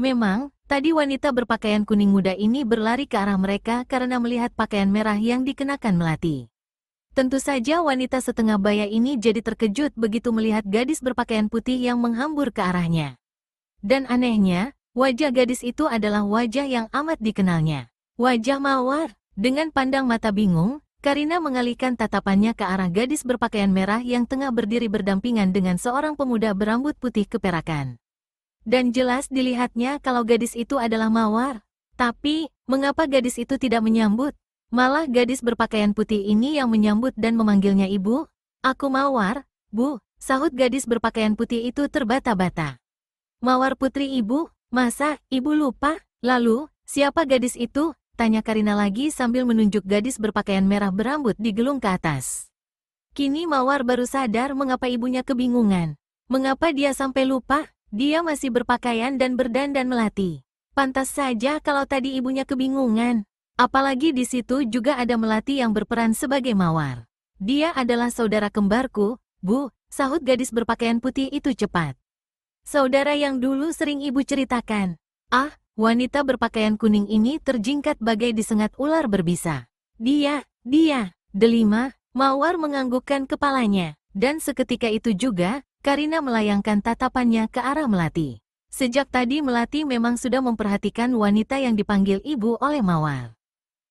Memang, tadi wanita berpakaian kuning muda ini berlari ke arah mereka karena melihat pakaian merah yang dikenakan Melati. Tentu saja wanita setengah baya ini jadi terkejut begitu melihat gadis berpakaian putih yang menghambur ke arahnya. Dan anehnya, wajah gadis itu adalah wajah yang amat dikenalnya. Wajah Mawar. Dengan pandang mata bingung, Karina mengalihkan tatapannya ke arah gadis berpakaian merah yang tengah berdiri berdampingan dengan seorang pemuda berambut putih keperakan. Dan jelas dilihatnya kalau gadis itu adalah Mawar. Tapi, mengapa gadis itu tidak menyambut? Malah gadis berpakaian putih ini yang menyambut dan memanggilnya ibu? Aku Mawar, Bu, sahut gadis berpakaian putih itu terbata-bata. Mawar putri ibu? Masa, ibu lupa? Lalu, siapa gadis itu? Tanya Karina lagi sambil menunjuk gadis berpakaian merah berambut digelung ke atas. Kini Mawar baru sadar mengapa ibunya kebingungan. Mengapa dia sampai lupa? Dia masih berpakaian dan berdandan Melati. Pantas saja kalau tadi ibunya kebingungan. Apalagi di situ juga ada Melati yang berperan sebagai Mawar. Dia adalah saudara kembarku, Bu, sahut gadis berpakaian putih itu cepat. Saudara yang dulu sering ibu ceritakan. Ah, wanita berpakaian kuning ini terjingkat bagai disengat ular berbisa. Dia, Delima, Mawar menganggukkan kepalanya. Dan seketika itu juga, Karina melayangkan tatapannya ke arah Melati. Sejak tadi Melati memang sudah memperhatikan wanita yang dipanggil ibu oleh Mawar.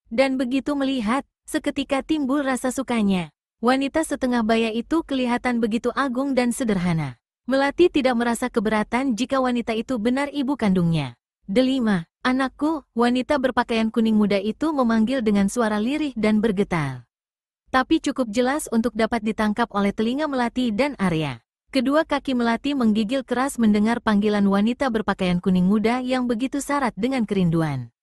Dan begitu melihat, seketika timbul rasa sukanya. Wanita setengah baya itu kelihatan begitu agung dan sederhana. Melati tidak merasa keberatan jika wanita itu benar ibu kandungnya. Delima, anakku, wanita berpakaian kuning muda itu memanggil dengan suara lirih dan bergetar. Tapi cukup jelas untuk dapat ditangkap oleh telinga Melati dan Arya. Kedua kaki Melati menggigil keras mendengar panggilan wanita berpakaian kuning muda yang begitu syarat dengan kerinduan.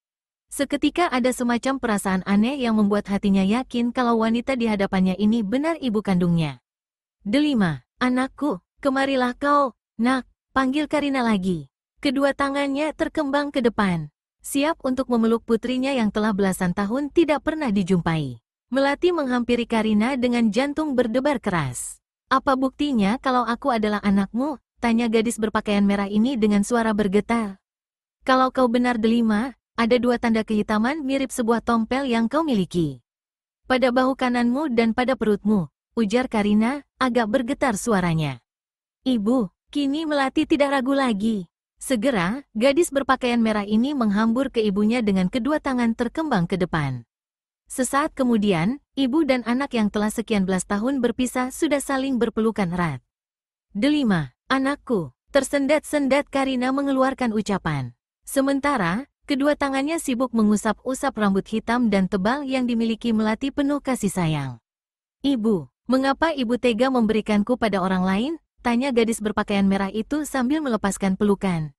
Seketika ada semacam perasaan aneh yang membuat hatinya yakin kalau wanita di hadapannya ini benar ibu kandungnya. Delima, anakku, kemarilah kau, nak, panggil Karina lagi. Kedua tangannya terkembang ke depan, siap untuk memeluk putrinya yang telah belasan tahun tidak pernah dijumpai. Melati menghampiri Karina dengan jantung berdebar keras. Apa buktinya kalau aku adalah anakmu? Tanya gadis berpakaian merah ini dengan suara bergetar. Kalau kau benar Delima, ada dua tanda kehitaman mirip sebuah tompel yang kau miliki. Pada bahu kananmu dan pada perutmu, ujar Karina, agak bergetar suaranya. Ibu, kini Melati tidak ragu lagi. Segera, gadis berpakaian merah ini menghambur ke ibunya dengan kedua tangan terkembang ke depan. Sesaat kemudian, ibu dan anak yang telah sekian belas tahun berpisah sudah saling berpelukan erat. Delima, anakku, tersendat-sendat Karina mengeluarkan ucapan. Sementara, kedua tangannya sibuk mengusap-usap rambut hitam dan tebal yang dimiliki Melati penuh kasih sayang. Ibu, mengapa ibu tega memberikanku pada orang lain? Tanya gadis berpakaian merah itu sambil melepaskan pelukan.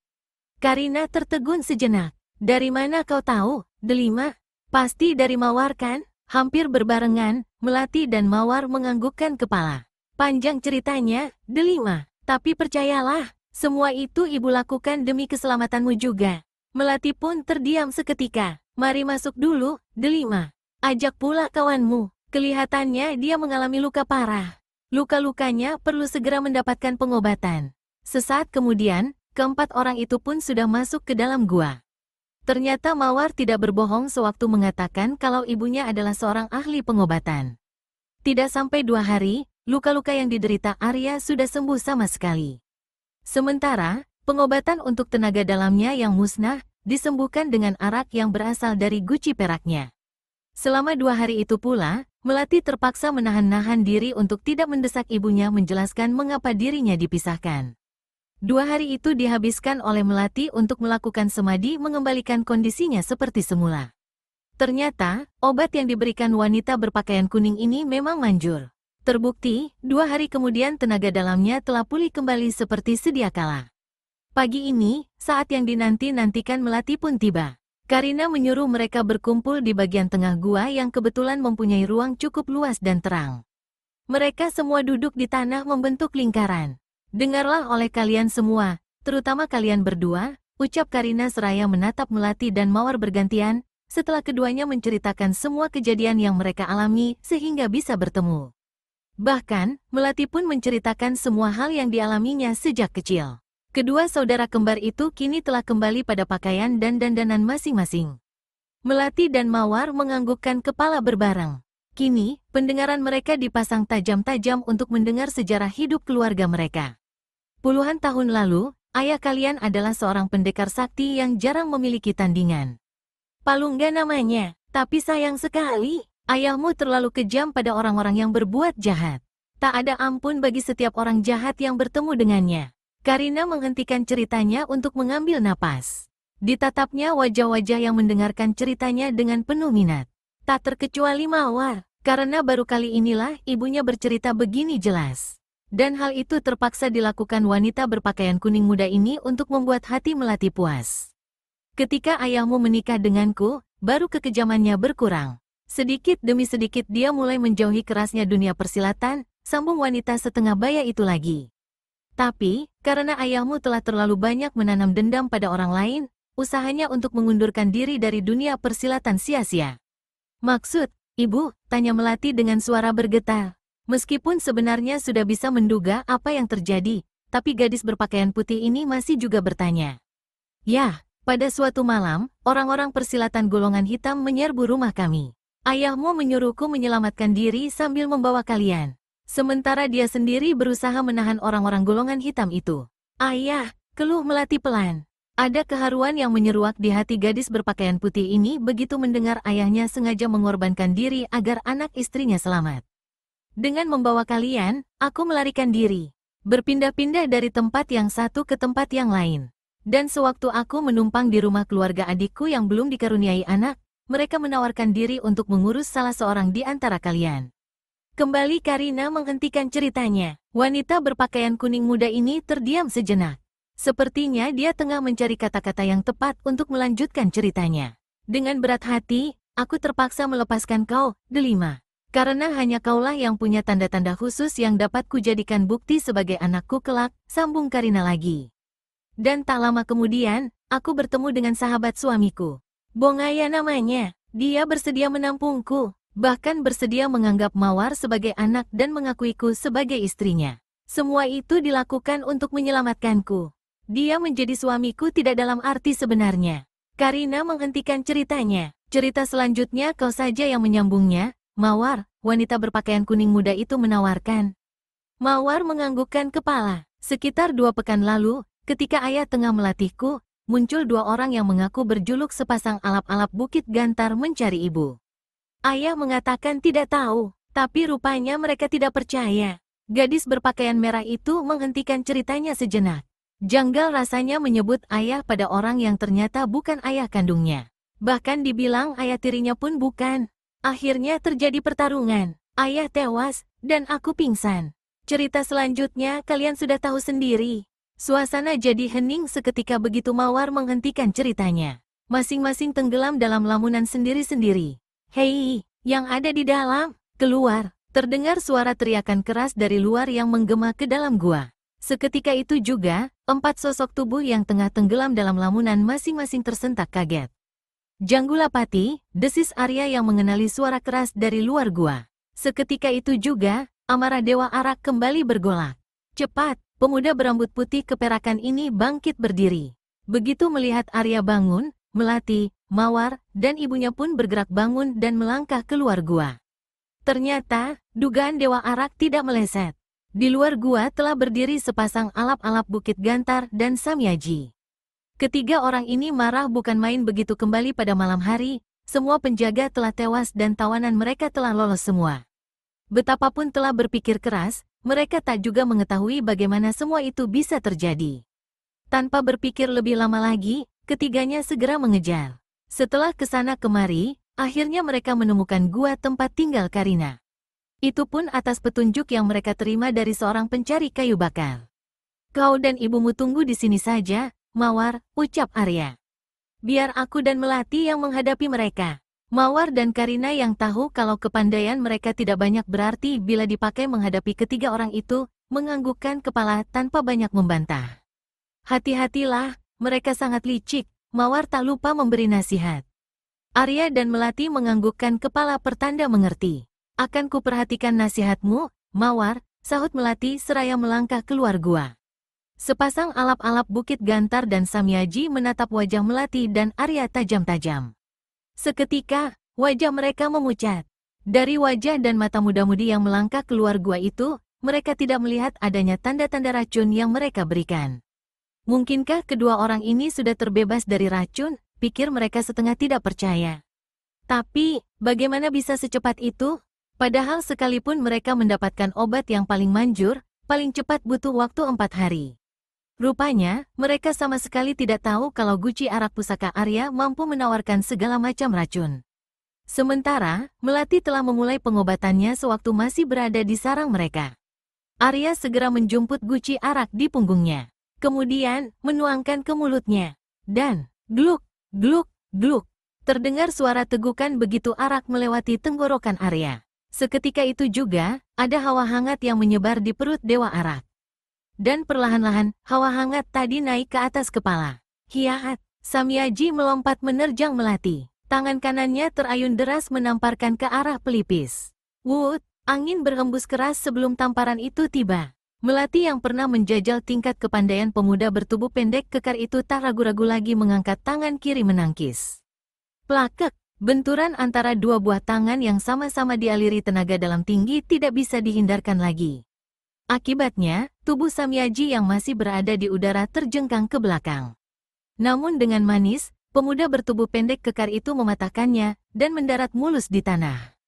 Karina tertegun sejenak. Dari mana kau tahu, Delima? Pasti dari Mawar kan? Hampir berbarengan, Melati dan Mawar menganggukkan kepala. Panjang ceritanya, Delima. Tapi percayalah, semua itu ibu lakukan demi keselamatanmu juga. Melati pun terdiam seketika. Mari masuk dulu, Delima. Ajak pula kawanmu. Kelihatannya dia mengalami luka parah. Luka-lukanya perlu segera mendapatkan pengobatan. Sesaat kemudian, keempat orang itu pun sudah masuk ke dalam gua. Ternyata Mawar tidak berbohong sewaktu mengatakan kalau ibunya adalah seorang ahli pengobatan. Tidak sampai 2 hari, luka-luka yang diderita Arya sudah sembuh sama sekali. Sementara, pengobatan untuk tenaga dalamnya yang musnah, disembuhkan dengan arak yang berasal dari guci peraknya. Selama 2 hari itu pula, Melati terpaksa menahan-nahan diri untuk tidak mendesak ibunya menjelaskan mengapa dirinya dipisahkan. 2 hari itu dihabiskan oleh Melati untuk melakukan semadi mengembalikan kondisinya seperti semula. Ternyata, obat yang diberikan wanita berpakaian kuning ini memang manjur. Terbukti, 2 hari kemudian tenaga dalamnya telah pulih kembali seperti sedia kala. Pagi ini, saat yang dinanti-nantikan Melati pun tiba. Karina menyuruh mereka berkumpul di bagian tengah gua yang kebetulan mempunyai ruang cukup luas dan terang. Mereka semua duduk di tanah membentuk lingkaran. Dengarlah oleh kalian semua, terutama kalian berdua, ucap Karina seraya menatap Melati dan Mawar bergantian, setelah keduanya menceritakan semua kejadian yang mereka alami sehingga bisa bertemu. Bahkan, Melati pun menceritakan semua hal yang dialaminya sejak kecil. Kedua saudara kembar itu kini telah kembali pada pakaian dan dandanan masing-masing. Melati dan Mawar menganggukkan kepala berbareng. Kini, pendengaran mereka dipasang tajam-tajam untuk mendengar sejarah hidup keluarga mereka. Puluhan tahun lalu, ayah kalian adalah seorang pendekar sakti yang jarang memiliki tandingan. Palungga namanya, tapi sayang sekali, ayahmu terlalu kejam pada orang-orang yang berbuat jahat. Tak ada ampun bagi setiap orang jahat yang bertemu dengannya. Karina menghentikan ceritanya untuk mengambil napas. Ditatapnya wajah-wajah yang mendengarkan ceritanya dengan penuh minat. Tak terkecuali Mawar, karena baru kali inilah ibunya bercerita begini jelas. Dan hal itu terpaksa dilakukan wanita berpakaian kuning muda ini untuk membuat hati Melati puas. Ketika ayahmu menikah denganku, baru kekejamannya berkurang. Sedikit demi sedikit dia mulai menjauhi kerasnya dunia persilatan, sambung wanita setengah baya itu lagi. Tapi, karena ayahmu telah terlalu banyak menanam dendam pada orang lain, usahanya untuk mengundurkan diri dari dunia persilatan sia-sia. Maksud, Ibu? Tanya Melati dengan suara bergetar. Meskipun sebenarnya sudah bisa menduga apa yang terjadi, tapi gadis berpakaian putih ini masih juga bertanya. Ya, pada suatu malam, orang-orang persilatan golongan hitam menyerbu rumah kami. Ayahmu menyuruhku menyelamatkan diri sambil membawa kalian. Sementara dia sendiri berusaha menahan orang-orang golongan hitam itu. Ayah, keluh Melati pelan. Ada keharuan yang menyeruak di hati gadis berpakaian putih ini begitu mendengar ayahnya sengaja mengorbankan diri agar anak istrinya selamat. Dengan membawa kalian, aku melarikan diri. Berpindah-pindah dari tempat yang satu ke tempat yang lain. Dan sewaktu aku menumpang di rumah keluarga adikku yang belum dikaruniai anak, mereka menawarkan diri untuk mengurus salah seorang di antara kalian. Kembali Karina menghentikan ceritanya. Wanita berpakaian kuning muda ini terdiam sejenak. Sepertinya dia tengah mencari kata-kata yang tepat untuk melanjutkan ceritanya. Dengan berat hati, aku terpaksa melepaskan kau, Delima. Karena hanya kaulah yang punya tanda-tanda khusus yang dapat kujadikan bukti sebagai anakku kelak, sambung Karina lagi. Dan tak lama kemudian, aku bertemu dengan sahabat suamiku. Bongaya namanya, dia bersedia menampungku, bahkan bersedia menganggap Mawar sebagai anak dan mengakuiku sebagai istrinya. Semua itu dilakukan untuk menyelamatkanku. Dia menjadi suamiku tidak dalam arti sebenarnya. Karina menghentikan ceritanya. Cerita selanjutnya kau saja yang menyambungnya, Mawar, wanita berpakaian kuning muda itu menawarkan. Mawar menganggukkan kepala. Sekitar 2 pekan lalu, ketika ayah tengah melatihku, muncul 2 orang yang mengaku berjuluk sepasang alap-alap Bukit Gantar mencari ibu. Ayah mengatakan tidak tahu, tapi rupanya mereka tidak percaya. Gadis berpakaian merah itu menghentikan ceritanya sejenak. Janggal rasanya menyebut ayah pada orang yang ternyata bukan ayah kandungnya. Bahkan dibilang ayah tirinya pun bukan. Akhirnya terjadi pertarungan. Ayah tewas, dan aku pingsan. Cerita selanjutnya kalian sudah tahu sendiri. Suasana jadi hening seketika begitu Mawar menghentikan ceritanya. Masing-masing tenggelam dalam lamunan sendiri-sendiri. Hei, yang ada di dalam, keluar. Terdengar suara teriakan keras dari luar yang menggema ke dalam gua. Seketika itu juga, 4 sosok tubuh yang tengah tenggelam dalam lamunan masing-masing tersentak kaget. Janggulapati, desis Arya yang mengenali suara keras dari luar gua. Seketika itu juga, amarah Dewa Arak kembali bergolak. Cepat, pemuda berambut putih keperakan ini bangkit berdiri. Begitu melihat Arya bangun, Melati, Mawar, dan ibunya pun bergerak bangun dan melangkah keluar gua. Ternyata, dugaan Dewa Arak tidak meleset. Di luar gua telah berdiri sepasang alap-alap Bukit Gantar dan Samyaji. Ketiga orang ini marah bukan main begitu kembali pada malam hari, semua penjaga telah tewas dan tawanan mereka telah lolos semua. Betapapun telah berpikir keras, mereka tak juga mengetahui bagaimana semua itu bisa terjadi. Tanpa berpikir lebih lama lagi, ketiganya segera mengejar. Setelah kesana kemari, akhirnya mereka menemukan gua tempat tinggal Karina. Itu pun atas petunjuk yang mereka terima dari seorang pencari kayu bakar. Kau dan ibumu tunggu di sini saja, Mawar, ucap Arya. Biar aku dan Melati yang menghadapi mereka. Mawar dan Karina yang tahu kalau kepandaian mereka tidak banyak berarti bila dipakai menghadapi ketiga orang itu, menganggukkan kepala tanpa banyak membantah. Hati-hatilah, mereka sangat licik, Mawar tak lupa memberi nasihat. Arya dan Melati menganggukkan kepala pertanda mengerti. Akan kuperhatikan nasihatmu, Mawar, sahut Melati seraya melangkah keluar gua. Sepasang alap-alap Bukit Gantar dan Samyaji menatap wajah Melati dan Arya tajam-tajam. Seketika, wajah mereka memucat. Dari wajah dan mata muda-mudi yang melangkah keluar gua itu, mereka tidak melihat adanya tanda-tanda racun yang mereka berikan. Mungkinkah kedua orang ini sudah terbebas dari racun? Pikir mereka setengah tidak percaya. Tapi, bagaimana bisa secepat itu? Padahal sekalipun mereka mendapatkan obat yang paling manjur, paling cepat butuh waktu 4 hari. Rupanya, mereka sama sekali tidak tahu kalau guci arak pusaka Arya mampu menawarkan segala macam racun. Sementara, Melati telah memulai pengobatannya sewaktu masih berada di sarang mereka. Arya segera menjumput guci arak di punggungnya. Kemudian, menuangkan ke mulutnya. Dan, gluk, gluk, gluk. Terdengar suara tegukan begitu arak melewati tenggorokan Arya. Seketika itu juga, ada hawa hangat yang menyebar di perut Dewa Arak. Dan perlahan-lahan, hawa hangat tadi naik ke atas kepala. Hiat, Samyaji melompat menerjang Melati. Tangan kanannya terayun deras menamparkan ke arah pelipis. Wut, angin berhembus keras sebelum tamparan itu tiba. Melati yang pernah menjajal tingkat kepandaian pemuda bertubuh pendek kekar itu tak ragu-ragu lagi mengangkat tangan kiri menangkis. Plakek. Benturan antara dua buah tangan yang sama-sama dialiri tenaga dalam tinggi tidak bisa dihindarkan lagi. Akibatnya, tubuh Samyaji yang masih berada di udara terjengkang ke belakang. Namun dengan manis, pemuda bertubuh pendek kekar itu mematahkannya dan mendarat mulus di tanah.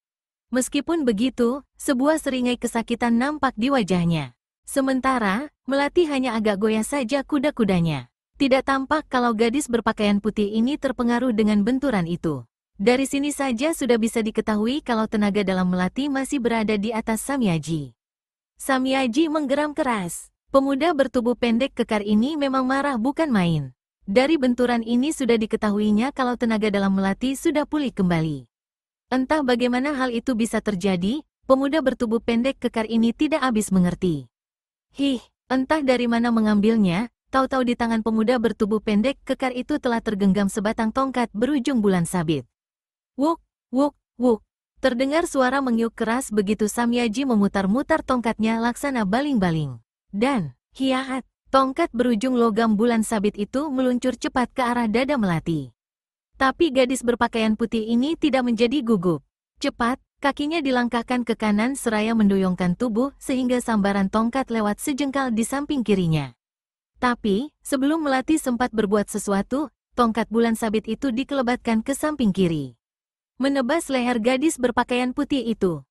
Meskipun begitu, sebuah seringai kesakitan nampak di wajahnya. Sementara, Melati hanya agak goyah saja kuda-kudanya. Tidak tampak kalau gadis berpakaian putih ini terpengaruh dengan benturan itu. Dari sini saja sudah bisa diketahui kalau tenaga dalam Melati masih berada di atas Samyaji. Samyaji menggeram keras. Pemuda bertubuh pendek kekar ini memang marah bukan main. Dari benturan ini sudah diketahuinya kalau tenaga dalam Melati sudah pulih kembali. Entah bagaimana hal itu bisa terjadi, pemuda bertubuh pendek kekar ini tidak habis mengerti. Entah dari mana mengambilnya, tahu-tahu di tangan pemuda bertubuh pendek kekar itu telah tergenggam sebatang tongkat berujung bulan sabit. Wuk, wuk, wuk. Terdengar suara mengiuk keras begitu Samyaji memutar-mutar tongkatnya laksana baling-baling. Dan, hiat, tongkat berujung logam bulan sabit itu meluncur cepat ke arah dada Melati. Tapi gadis berpakaian putih ini tidak menjadi gugup. Cepat, kakinya dilangkahkan ke kanan seraya mendoyongkan tubuh sehingga sambaran tongkat lewat sejengkal di samping kirinya. Tapi, sebelum Melati sempat berbuat sesuatu, tongkat bulan sabit itu dikelebatkan ke samping kiri. Menebas leher gadis berpakaian putih itu.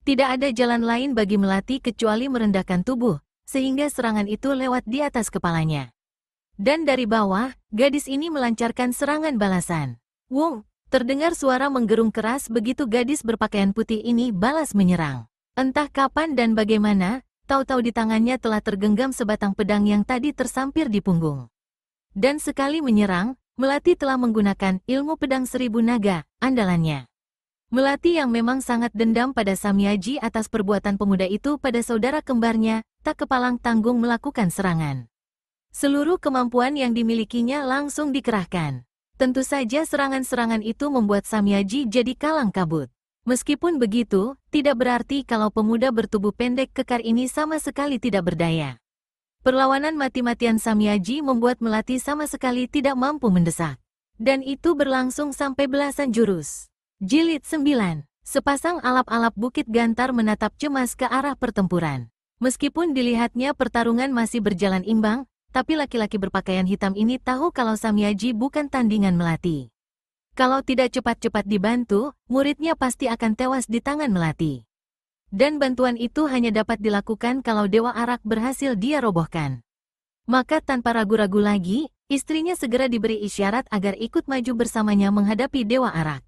Tidak ada jalan lain bagi Melati kecuali merendahkan tubuh, sehingga serangan itu lewat di atas kepalanya. Dan dari bawah, gadis ini melancarkan serangan balasan. Wung, terdengar suara menggerung keras begitu gadis berpakaian putih ini balas menyerang. Entah kapan dan bagaimana, tahu-tahu di tangannya telah tergenggam sebatang pedang yang tadi tersampir di punggung. Dan sekali menyerang, Melati telah menggunakan ilmu pedang 1000 naga, andalannya. Melati yang memang sangat dendam pada Samyaji atas perbuatan pemuda itu pada saudara kembarnya, tak kepalang tanggung melakukan serangan. Seluruh kemampuan yang dimilikinya langsung dikerahkan. Tentu saja serangan-serangan itu membuat Samyaji jadi kalang kabut. Meskipun begitu, tidak berarti kalau pemuda bertubuh pendek kekar ini sama sekali tidak berdaya. Perlawanan mati-matian Samyaji membuat Melati sama sekali tidak mampu mendesak. Dan itu berlangsung sampai belasan jurus. Jilid 9. Sepasang alap-alap Bukit Gantar menatap cemas ke arah pertempuran. Meskipun dilihatnya pertarungan masih berjalan imbang, tapi laki-laki berpakaian hitam ini tahu kalau Samyaji bukan tandingan Melati. Kalau tidak cepat-cepat dibantu, muridnya pasti akan tewas di tangan Melati. Dan bantuan itu hanya dapat dilakukan kalau Dewa Arak berhasil dia robohkan. Maka tanpa ragu-ragu lagi, istrinya segera diberi isyarat agar ikut maju bersamanya menghadapi Dewa Arak.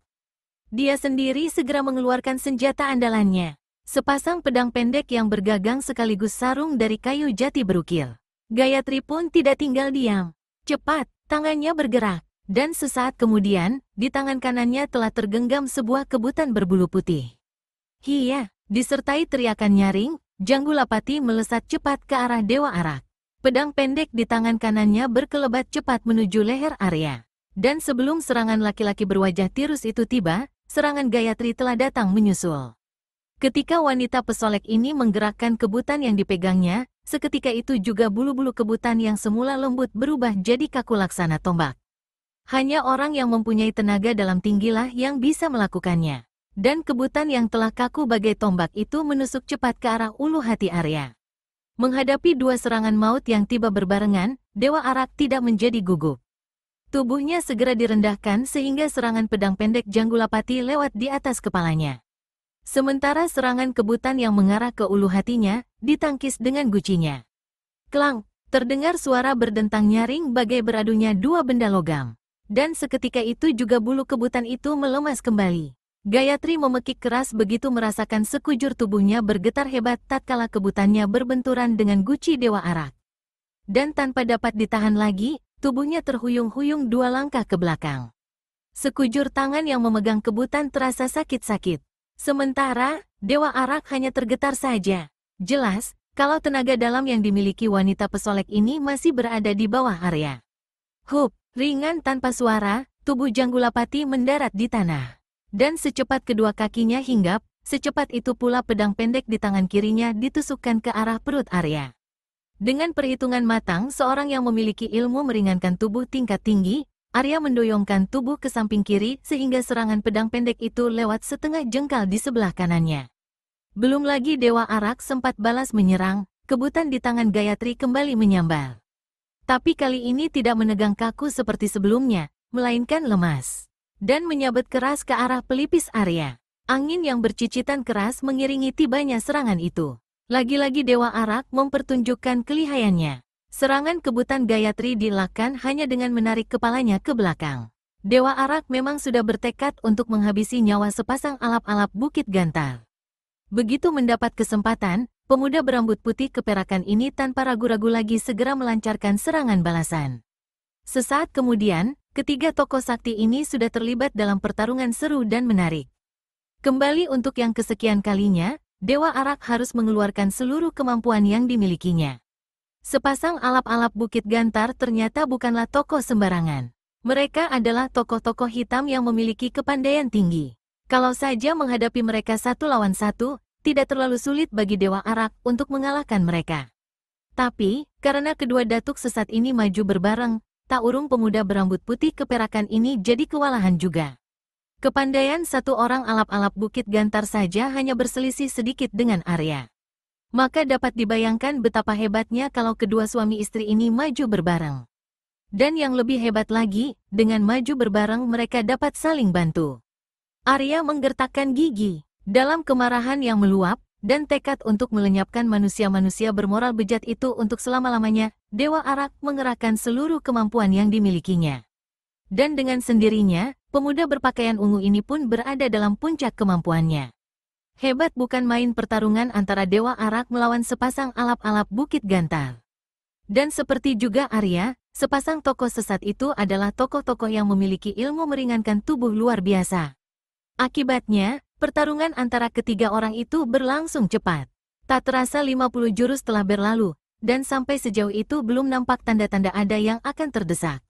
Dia sendiri segera mengeluarkan senjata andalannya. Sepasang pedang pendek yang bergagang sekaligus sarung dari kayu jati berukir. Gayatri pun tidak tinggal diam. Cepat, tangannya bergerak. Dan sesaat kemudian, di tangan kanannya telah tergenggam sebuah kebutan berbulu putih. Disertai teriakan nyaring, Janggulapati melesat cepat ke arah Dewa Arak. Pedang pendek di tangan kanannya berkelebat cepat menuju leher Arya. Dan sebelum serangan laki-laki berwajah tirus itu tiba, serangan Gayatri telah datang menyusul. Ketika wanita pesolek ini menggerakkan kebutan yang dipegangnya, seketika itu juga bulu-bulu kebutan yang semula lembut berubah jadi kaku laksana tombak. Hanya orang yang mempunyai tenaga dalam tinggilah yang bisa melakukannya. Dan kebutan yang telah kaku bagai tombak itu menusuk cepat ke arah ulu hati Arya. Menghadapi dua serangan maut yang tiba berbarengan, Dewa Arak tidak menjadi gugup. Tubuhnya segera direndahkan sehingga serangan pedang pendek Janggulapati lewat di atas kepalanya. Sementara serangan kebutan yang mengarah ke ulu hatinya, ditangkis dengan gucinya. Klang, terdengar suara berdentang nyaring bagai beradunya dua benda logam. Dan seketika itu juga bulu kebutan itu melemas kembali. Gayatri memekik keras begitu merasakan sekujur tubuhnya bergetar hebat tatkala kebutannya berbenturan dengan guci Dewa Arak. Dan tanpa dapat ditahan lagi, tubuhnya terhuyung-huyung dua langkah ke belakang. Sekujur tangan yang memegang kebutan terasa sakit-sakit. Sementara, Dewa Arak hanya tergetar saja. Jelas, kalau tenaga dalam yang dimiliki wanita pesolek ini masih berada di bawah Arya. Hup, ringan tanpa suara, tubuh Janggulapati mendarat di tanah. Dan secepat kedua kakinya hinggap, secepat itu pula pedang pendek di tangan kirinya ditusukkan ke arah perut Arya. Dengan perhitungan matang seorang yang memiliki ilmu meringankan tubuh tingkat tinggi, Arya mendoyongkan tubuh ke samping kiri sehingga serangan pedang pendek itu lewat setengah jengkal di sebelah kanannya. Belum lagi Dewa Arak sempat balas menyerang, kebutan di tangan Gayatri kembali menyambal. Tapi kali ini tidak menegang kaku seperti sebelumnya, melainkan lemas. Dan menyabet keras ke arah pelipis Arya. Angin yang bercicitan keras mengiringi tibanya serangan itu. Lagi-lagi Dewa Arak mempertunjukkan kelihayannya. Serangan kebutan Gayatri dielakkan hanya dengan menarik kepalanya ke belakang. Dewa Arak memang sudah bertekad untuk menghabisi nyawa sepasang alap-alap Bukit Gantar. Begitu mendapat kesempatan, pemuda berambut putih keperakan ini tanpa ragu-ragu lagi segera melancarkan serangan balasan. Sesaat kemudian, ketiga tokoh sakti ini sudah terlibat dalam pertarungan seru dan menarik. Kembali untuk yang kesekian kalinya, Dewa Arak harus mengeluarkan seluruh kemampuan yang dimilikinya. Sepasang alap-alap Bukit Gantar ternyata bukanlah tokoh sembarangan. Mereka adalah tokoh-tokoh hitam yang memiliki kepandaian tinggi. Kalau saja menghadapi mereka satu lawan satu, tidak terlalu sulit bagi Dewa Arak untuk mengalahkan mereka. Tapi, karena kedua datuk sesat ini maju berbareng, tak urung pemuda berambut putih keperakan ini jadi kewalahan juga. Kepandaian satu orang alap-alap Bukit Gantar saja hanya berselisih sedikit dengan Arya. Maka dapat dibayangkan betapa hebatnya kalau kedua suami istri ini maju berbareng. Dan yang lebih hebat lagi, dengan maju berbareng mereka dapat saling bantu. Arya menggertakkan gigi, dalam kemarahan yang meluap, dan tekad untuk melenyapkan manusia-manusia bermoral bejat itu untuk selama-lamanya, Dewa Arak mengerahkan seluruh kemampuan yang dimilikinya. Dan dengan sendirinya, pemuda berpakaian ungu ini pun berada dalam puncak kemampuannya. Hebat bukan main pertarungan antara Dewa Arak melawan sepasang alap-alap Bukit Gantar. Dan seperti juga Arya, sepasang tokoh sesat itu adalah tokoh-tokoh yang memiliki ilmu meringankan tubuh luar biasa. Akibatnya, pertarungan antara ketiga orang itu berlangsung cepat. Tak terasa 50 jurus telah berlalu, dan sampai sejauh itu belum nampak tanda-tanda ada yang akan terdesak.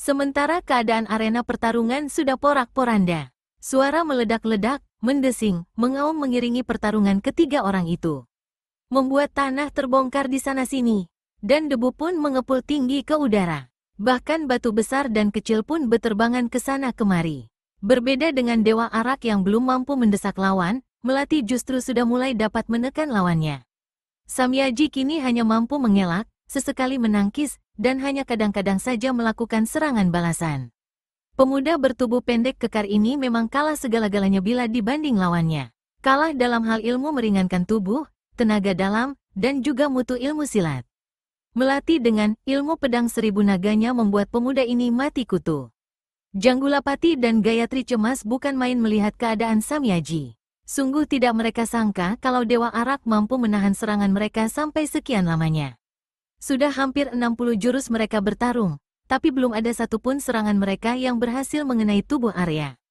Sementara keadaan arena pertarungan sudah porak-poranda. Suara meledak-ledak, mendesing, mengaum mengiringi pertarungan ketiga orang itu. Membuat tanah terbongkar di sana-sini, dan debu pun mengepul tinggi ke udara. Bahkan batu besar dan kecil pun beterbangan ke sana kemari. Berbeda dengan Dewa Arak yang belum mampu mendesak lawan, Melati justru sudah mulai dapat menekan lawannya. Samyaji kini hanya mampu mengelak, sesekali menangkis, dan hanya kadang-kadang saja melakukan serangan balasan. Pemuda bertubuh pendek kekar ini memang kalah segala-galanya bila dibanding lawannya. Kalah dalam hal ilmu meringankan tubuh, tenaga dalam, dan juga mutu ilmu silat. Melati dengan ilmu pedang 1000 naganya membuat pemuda ini mati kutu. Janggulapati dan Gayatri cemas bukan main melihat keadaan Samyaji. Sungguh tidak mereka sangka kalau Dewa Arak mampu menahan serangan mereka sampai sekian lamanya. Sudah hampir 60 jurus mereka bertarung, tapi belum ada satupun serangan mereka yang berhasil mengenai tubuh Arya.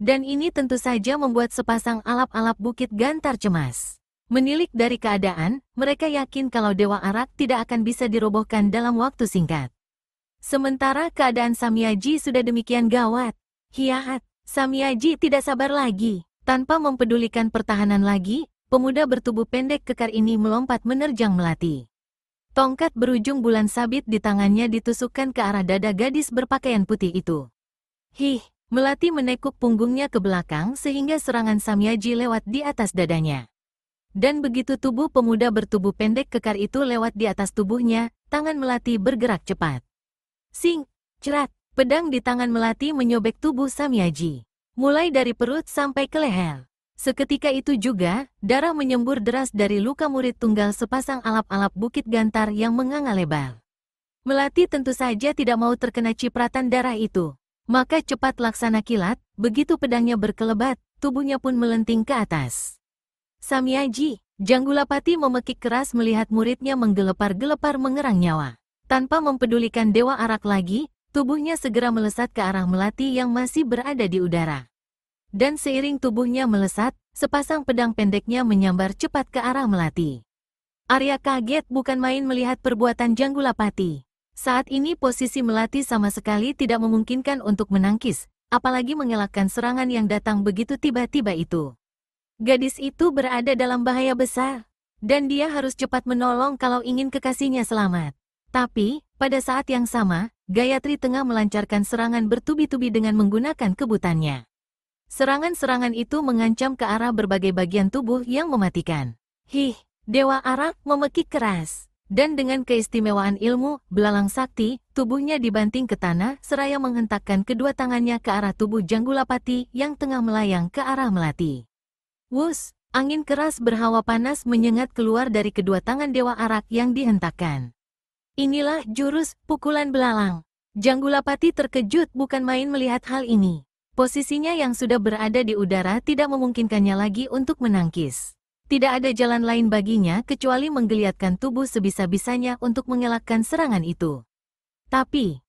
Dan ini tentu saja membuat sepasang alap-alap Bukit Gantar cemas. Menilik dari keadaan, mereka yakin kalau Dewa Arak tidak akan bisa dirobohkan dalam waktu singkat. Sementara keadaan Samyaji sudah demikian gawat. Hiat, Samyaji tidak sabar lagi. Tanpa mempedulikan pertahanan lagi, pemuda bertubuh pendek kekar ini melompat menerjang Melati. Tongkat berujung bulan sabit di tangannya ditusukkan ke arah dada gadis berpakaian putih itu. Melati menekuk punggungnya ke belakang sehingga serangan Samyaji lewat di atas dadanya. Dan begitu tubuh pemuda bertubuh pendek kekar itu lewat di atas tubuhnya, tangan Melati bergerak cepat. Sing, cerat, pedang di tangan Melati menyobek tubuh Samyaji. Mulai dari perut sampai ke leher. Seketika itu juga, darah menyembur deras dari luka murid tunggal sepasang alap-alap Bukit Gantar yang menganga lebar. Melati tentu saja tidak mau terkena cipratan darah itu. Maka cepat laksana kilat, begitu pedangnya berkelebat, tubuhnya pun melenting ke atas. Samyaji, Janggulapati memekik keras melihat muridnya menggelepar-gelepar mengerang nyawa. Tanpa mempedulikan Dewa Arak lagi, tubuhnya segera melesat ke arah Melati yang masih berada di udara. Dan seiring tubuhnya melesat, sepasang pedang pendeknya menyambar cepat ke arah Melati. Arya kaget bukan main melihat perbuatan Janggulapati. Saat ini posisi Melati sama sekali tidak memungkinkan untuk menangkis, apalagi mengelakkan serangan yang datang begitu tiba-tiba itu. Gadis itu berada dalam bahaya besar, dan dia harus cepat menolong kalau ingin kekasihnya selamat. Tapi, pada saat yang sama, Gayatri tengah melancarkan serangan bertubi-tubi dengan menggunakan kebutannya. Serangan-serangan itu mengancam ke arah berbagai bagian tubuh yang mematikan. Dewa Arak memekik keras. Dan dengan keistimewaan ilmu, belalang sakti, tubuhnya dibanting ke tanah seraya menghentakkan kedua tangannya ke arah tubuh Janggulapati yang tengah melayang ke arah Melati. Wus, angin keras berhawa panas menyengat keluar dari kedua tangan Dewa Arak yang dihentakkan. Inilah jurus pukulan belalang. Janggulapati terkejut bukan main melihat hal ini. Posisinya yang sudah berada di udara tidak memungkinkannya lagi untuk menangkis. Tidak ada jalan lain baginya kecuali menggeliatkan tubuh sebisa-bisanya untuk mengelakkan serangan itu. Tapi,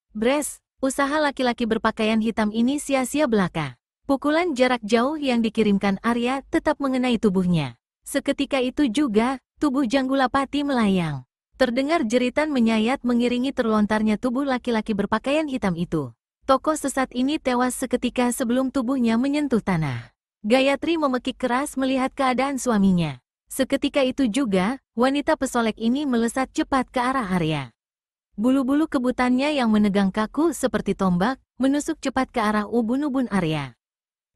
usaha laki-laki berpakaian hitam ini sia-sia belaka. Pukulan jarak jauh yang dikirimkan Arya tetap mengenai tubuhnya. Seketika itu juga, tubuh Janggulapati melayang. Terdengar jeritan menyayat mengiringi terlontarnya tubuh laki-laki berpakaian hitam itu. Tokoh sesat ini tewas seketika sebelum tubuhnya menyentuh tanah. Gayatri memekik keras melihat keadaan suaminya. Seketika itu juga, wanita pesolek ini melesat cepat ke arah Arya. Bulu-bulu kebutannya yang menegang kaku seperti tombak, menusuk cepat ke arah ubun-ubun Arya.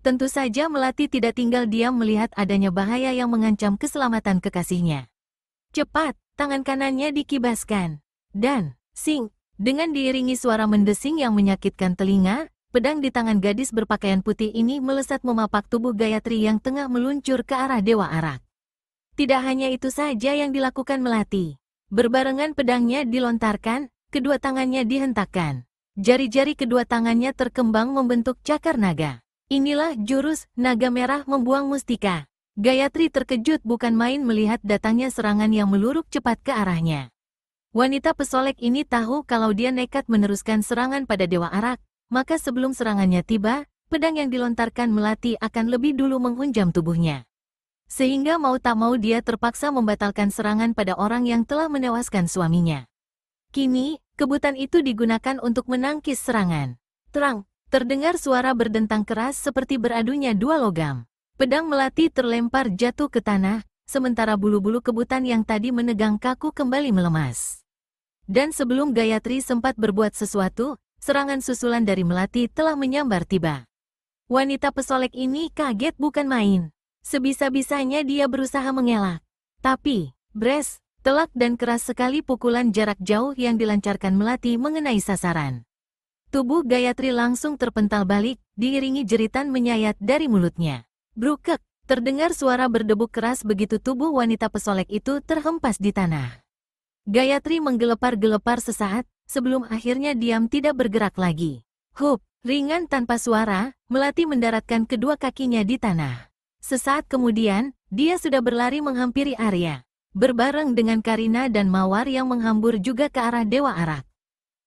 Tentu saja Melati tidak tinggal diam melihat adanya bahaya yang mengancam keselamatan kekasihnya. Cepat, tangan kanannya dikibaskan. Dan, dengan diiringi suara mendesing yang menyakitkan telinga, pedang di tangan gadis berpakaian putih ini melesat memapak tubuh Gayatri yang tengah meluncur ke arah Dewa Arak. Tidak hanya itu saja yang dilakukan Melati. Berbarengan pedangnya dilontarkan, kedua tangannya dihentakkan. Jari-jari kedua tangannya terkembang membentuk cakar naga. Inilah jurus naga merah membuang mustika. Gayatri terkejut bukan main melihat datangnya serangan yang meluruh cepat ke arahnya. Wanita pesolek ini tahu kalau dia nekat meneruskan serangan pada Dewa Arak, maka sebelum serangannya tiba, pedang yang dilontarkan Melati akan lebih dulu menghunjam tubuhnya. Sehingga mau tak mau dia terpaksa membatalkan serangan pada orang yang telah menewaskan suaminya. Kini, kebutan itu digunakan untuk menangkis serangan. Terdengar suara berdentang keras seperti beradunya dua logam. Pedang Melati terlempar jatuh ke tanah, sementara bulu-bulu kebutan yang tadi menegang kaku kembali melemas. Dan sebelum Gayatri sempat berbuat sesuatu, serangan susulan dari Melati telah menyambar tiba. Wanita pesolek ini kaget bukan main. Sebisa-bisanya dia berusaha mengelak. Tapi, telak dan keras sekali pukulan jarak jauh yang dilancarkan Melati mengenai sasaran. Tubuh Gayatri langsung terpental balik, diiringi jeritan menyayat dari mulutnya. Brukek, terdengar suara berdebuk keras begitu tubuh wanita pesolek itu terhempas di tanah. Gayatri menggelepar-gelepar sesaat, sebelum akhirnya diam tidak bergerak lagi. Ringan tanpa suara, Melati mendaratkan kedua kakinya di tanah. Sesaat kemudian, dia sudah berlari menghampiri Arya. Berbareng dengan Karina dan Mawar yang menghambur juga ke arah Dewa Arak.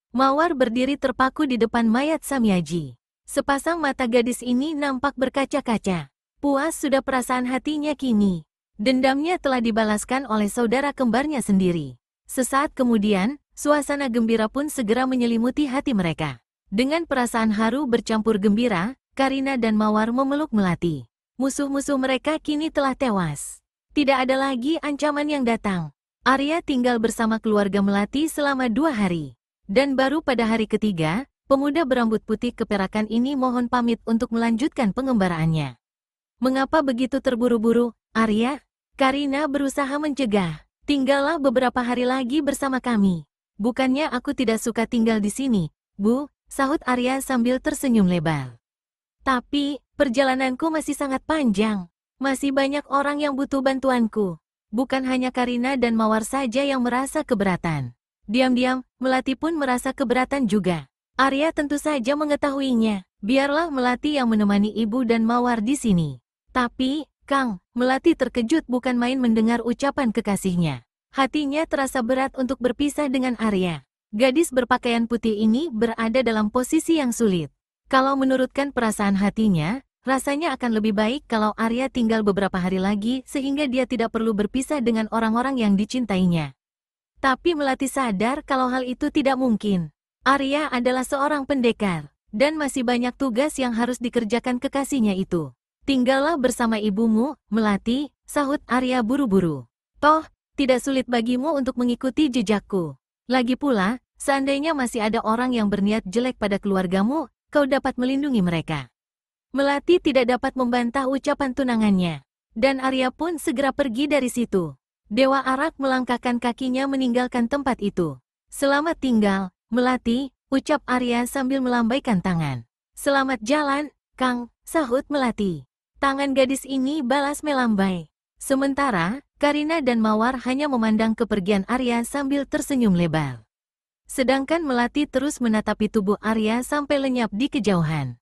Mawar berdiri terpaku di depan mayat Samyaji. Sepasang mata gadis ini nampak berkaca-kaca. Puas sudah perasaan hatinya kini. Dendamnya telah dibalaskan oleh saudara kembarnya sendiri. Sesaat kemudian, Suasana gembira pun segera menyelimuti hati mereka. Dengan perasaan haru bercampur gembira, Karina dan Mawar memeluk Melati. Musuh-musuh mereka kini telah tewas. Tidak ada lagi ancaman yang datang. Arya tinggal bersama keluarga Melati selama 2 hari. Dan baru pada hari ketiga, pemuda berambut putih keperakan ini mohon pamit untuk melanjutkan pengembaraannya. Mengapa begitu terburu-buru, Arya? Karina berusaha mencegah. Tinggallah beberapa hari lagi bersama kami. Bukannya aku tidak suka tinggal di sini, Bu, sahut Arya sambil tersenyum lebar. Tapi, perjalananku masih sangat panjang. Masih banyak orang yang butuh bantuanku. Bukan hanya Karina dan Mawar saja yang merasa keberatan. Diam-diam, Melati pun merasa keberatan juga. Arya tentu saja mengetahuinya. Biarlah Melati yang menemani ibu dan Mawar di sini. Tapi, Kang, Melati terkejut bukan main mendengar ucapan kekasihnya. Hatinya terasa berat untuk berpisah dengan Arya. Gadis berpakaian putih ini berada dalam posisi yang sulit. Kalau menurutkan perasaan hatinya, rasanya akan lebih baik kalau Arya tinggal beberapa hari lagi sehingga dia tidak perlu berpisah dengan orang-orang yang dicintainya. Tapi Melati sadar kalau hal itu tidak mungkin. Arya adalah seorang pendekar, dan masih banyak tugas yang harus dikerjakan kekasihnya itu. Tinggallah bersama ibumu, Melati, sahut Arya buru-buru. Toh, tidak sulit bagimu untuk mengikuti jejakku. Lagi pula, seandainya masih ada orang yang berniat jelek pada keluargamu, kau dapat melindungi mereka. Melati tidak dapat membantah ucapan tunangannya. Dan Arya pun segera pergi dari situ. Dewa Arak melangkahkan kakinya meninggalkan tempat itu. Selamat tinggal, Melati, ucap Arya sambil melambaikan tangan. Selamat jalan, Kang, sahut Melati. Tangan gadis ini balas melambai. Sementara, Karina dan Mawar hanya memandang kepergian Arya sambil tersenyum lebar. Sedangkan Melati terus menatapi tubuh Arya sampai lenyap di kejauhan.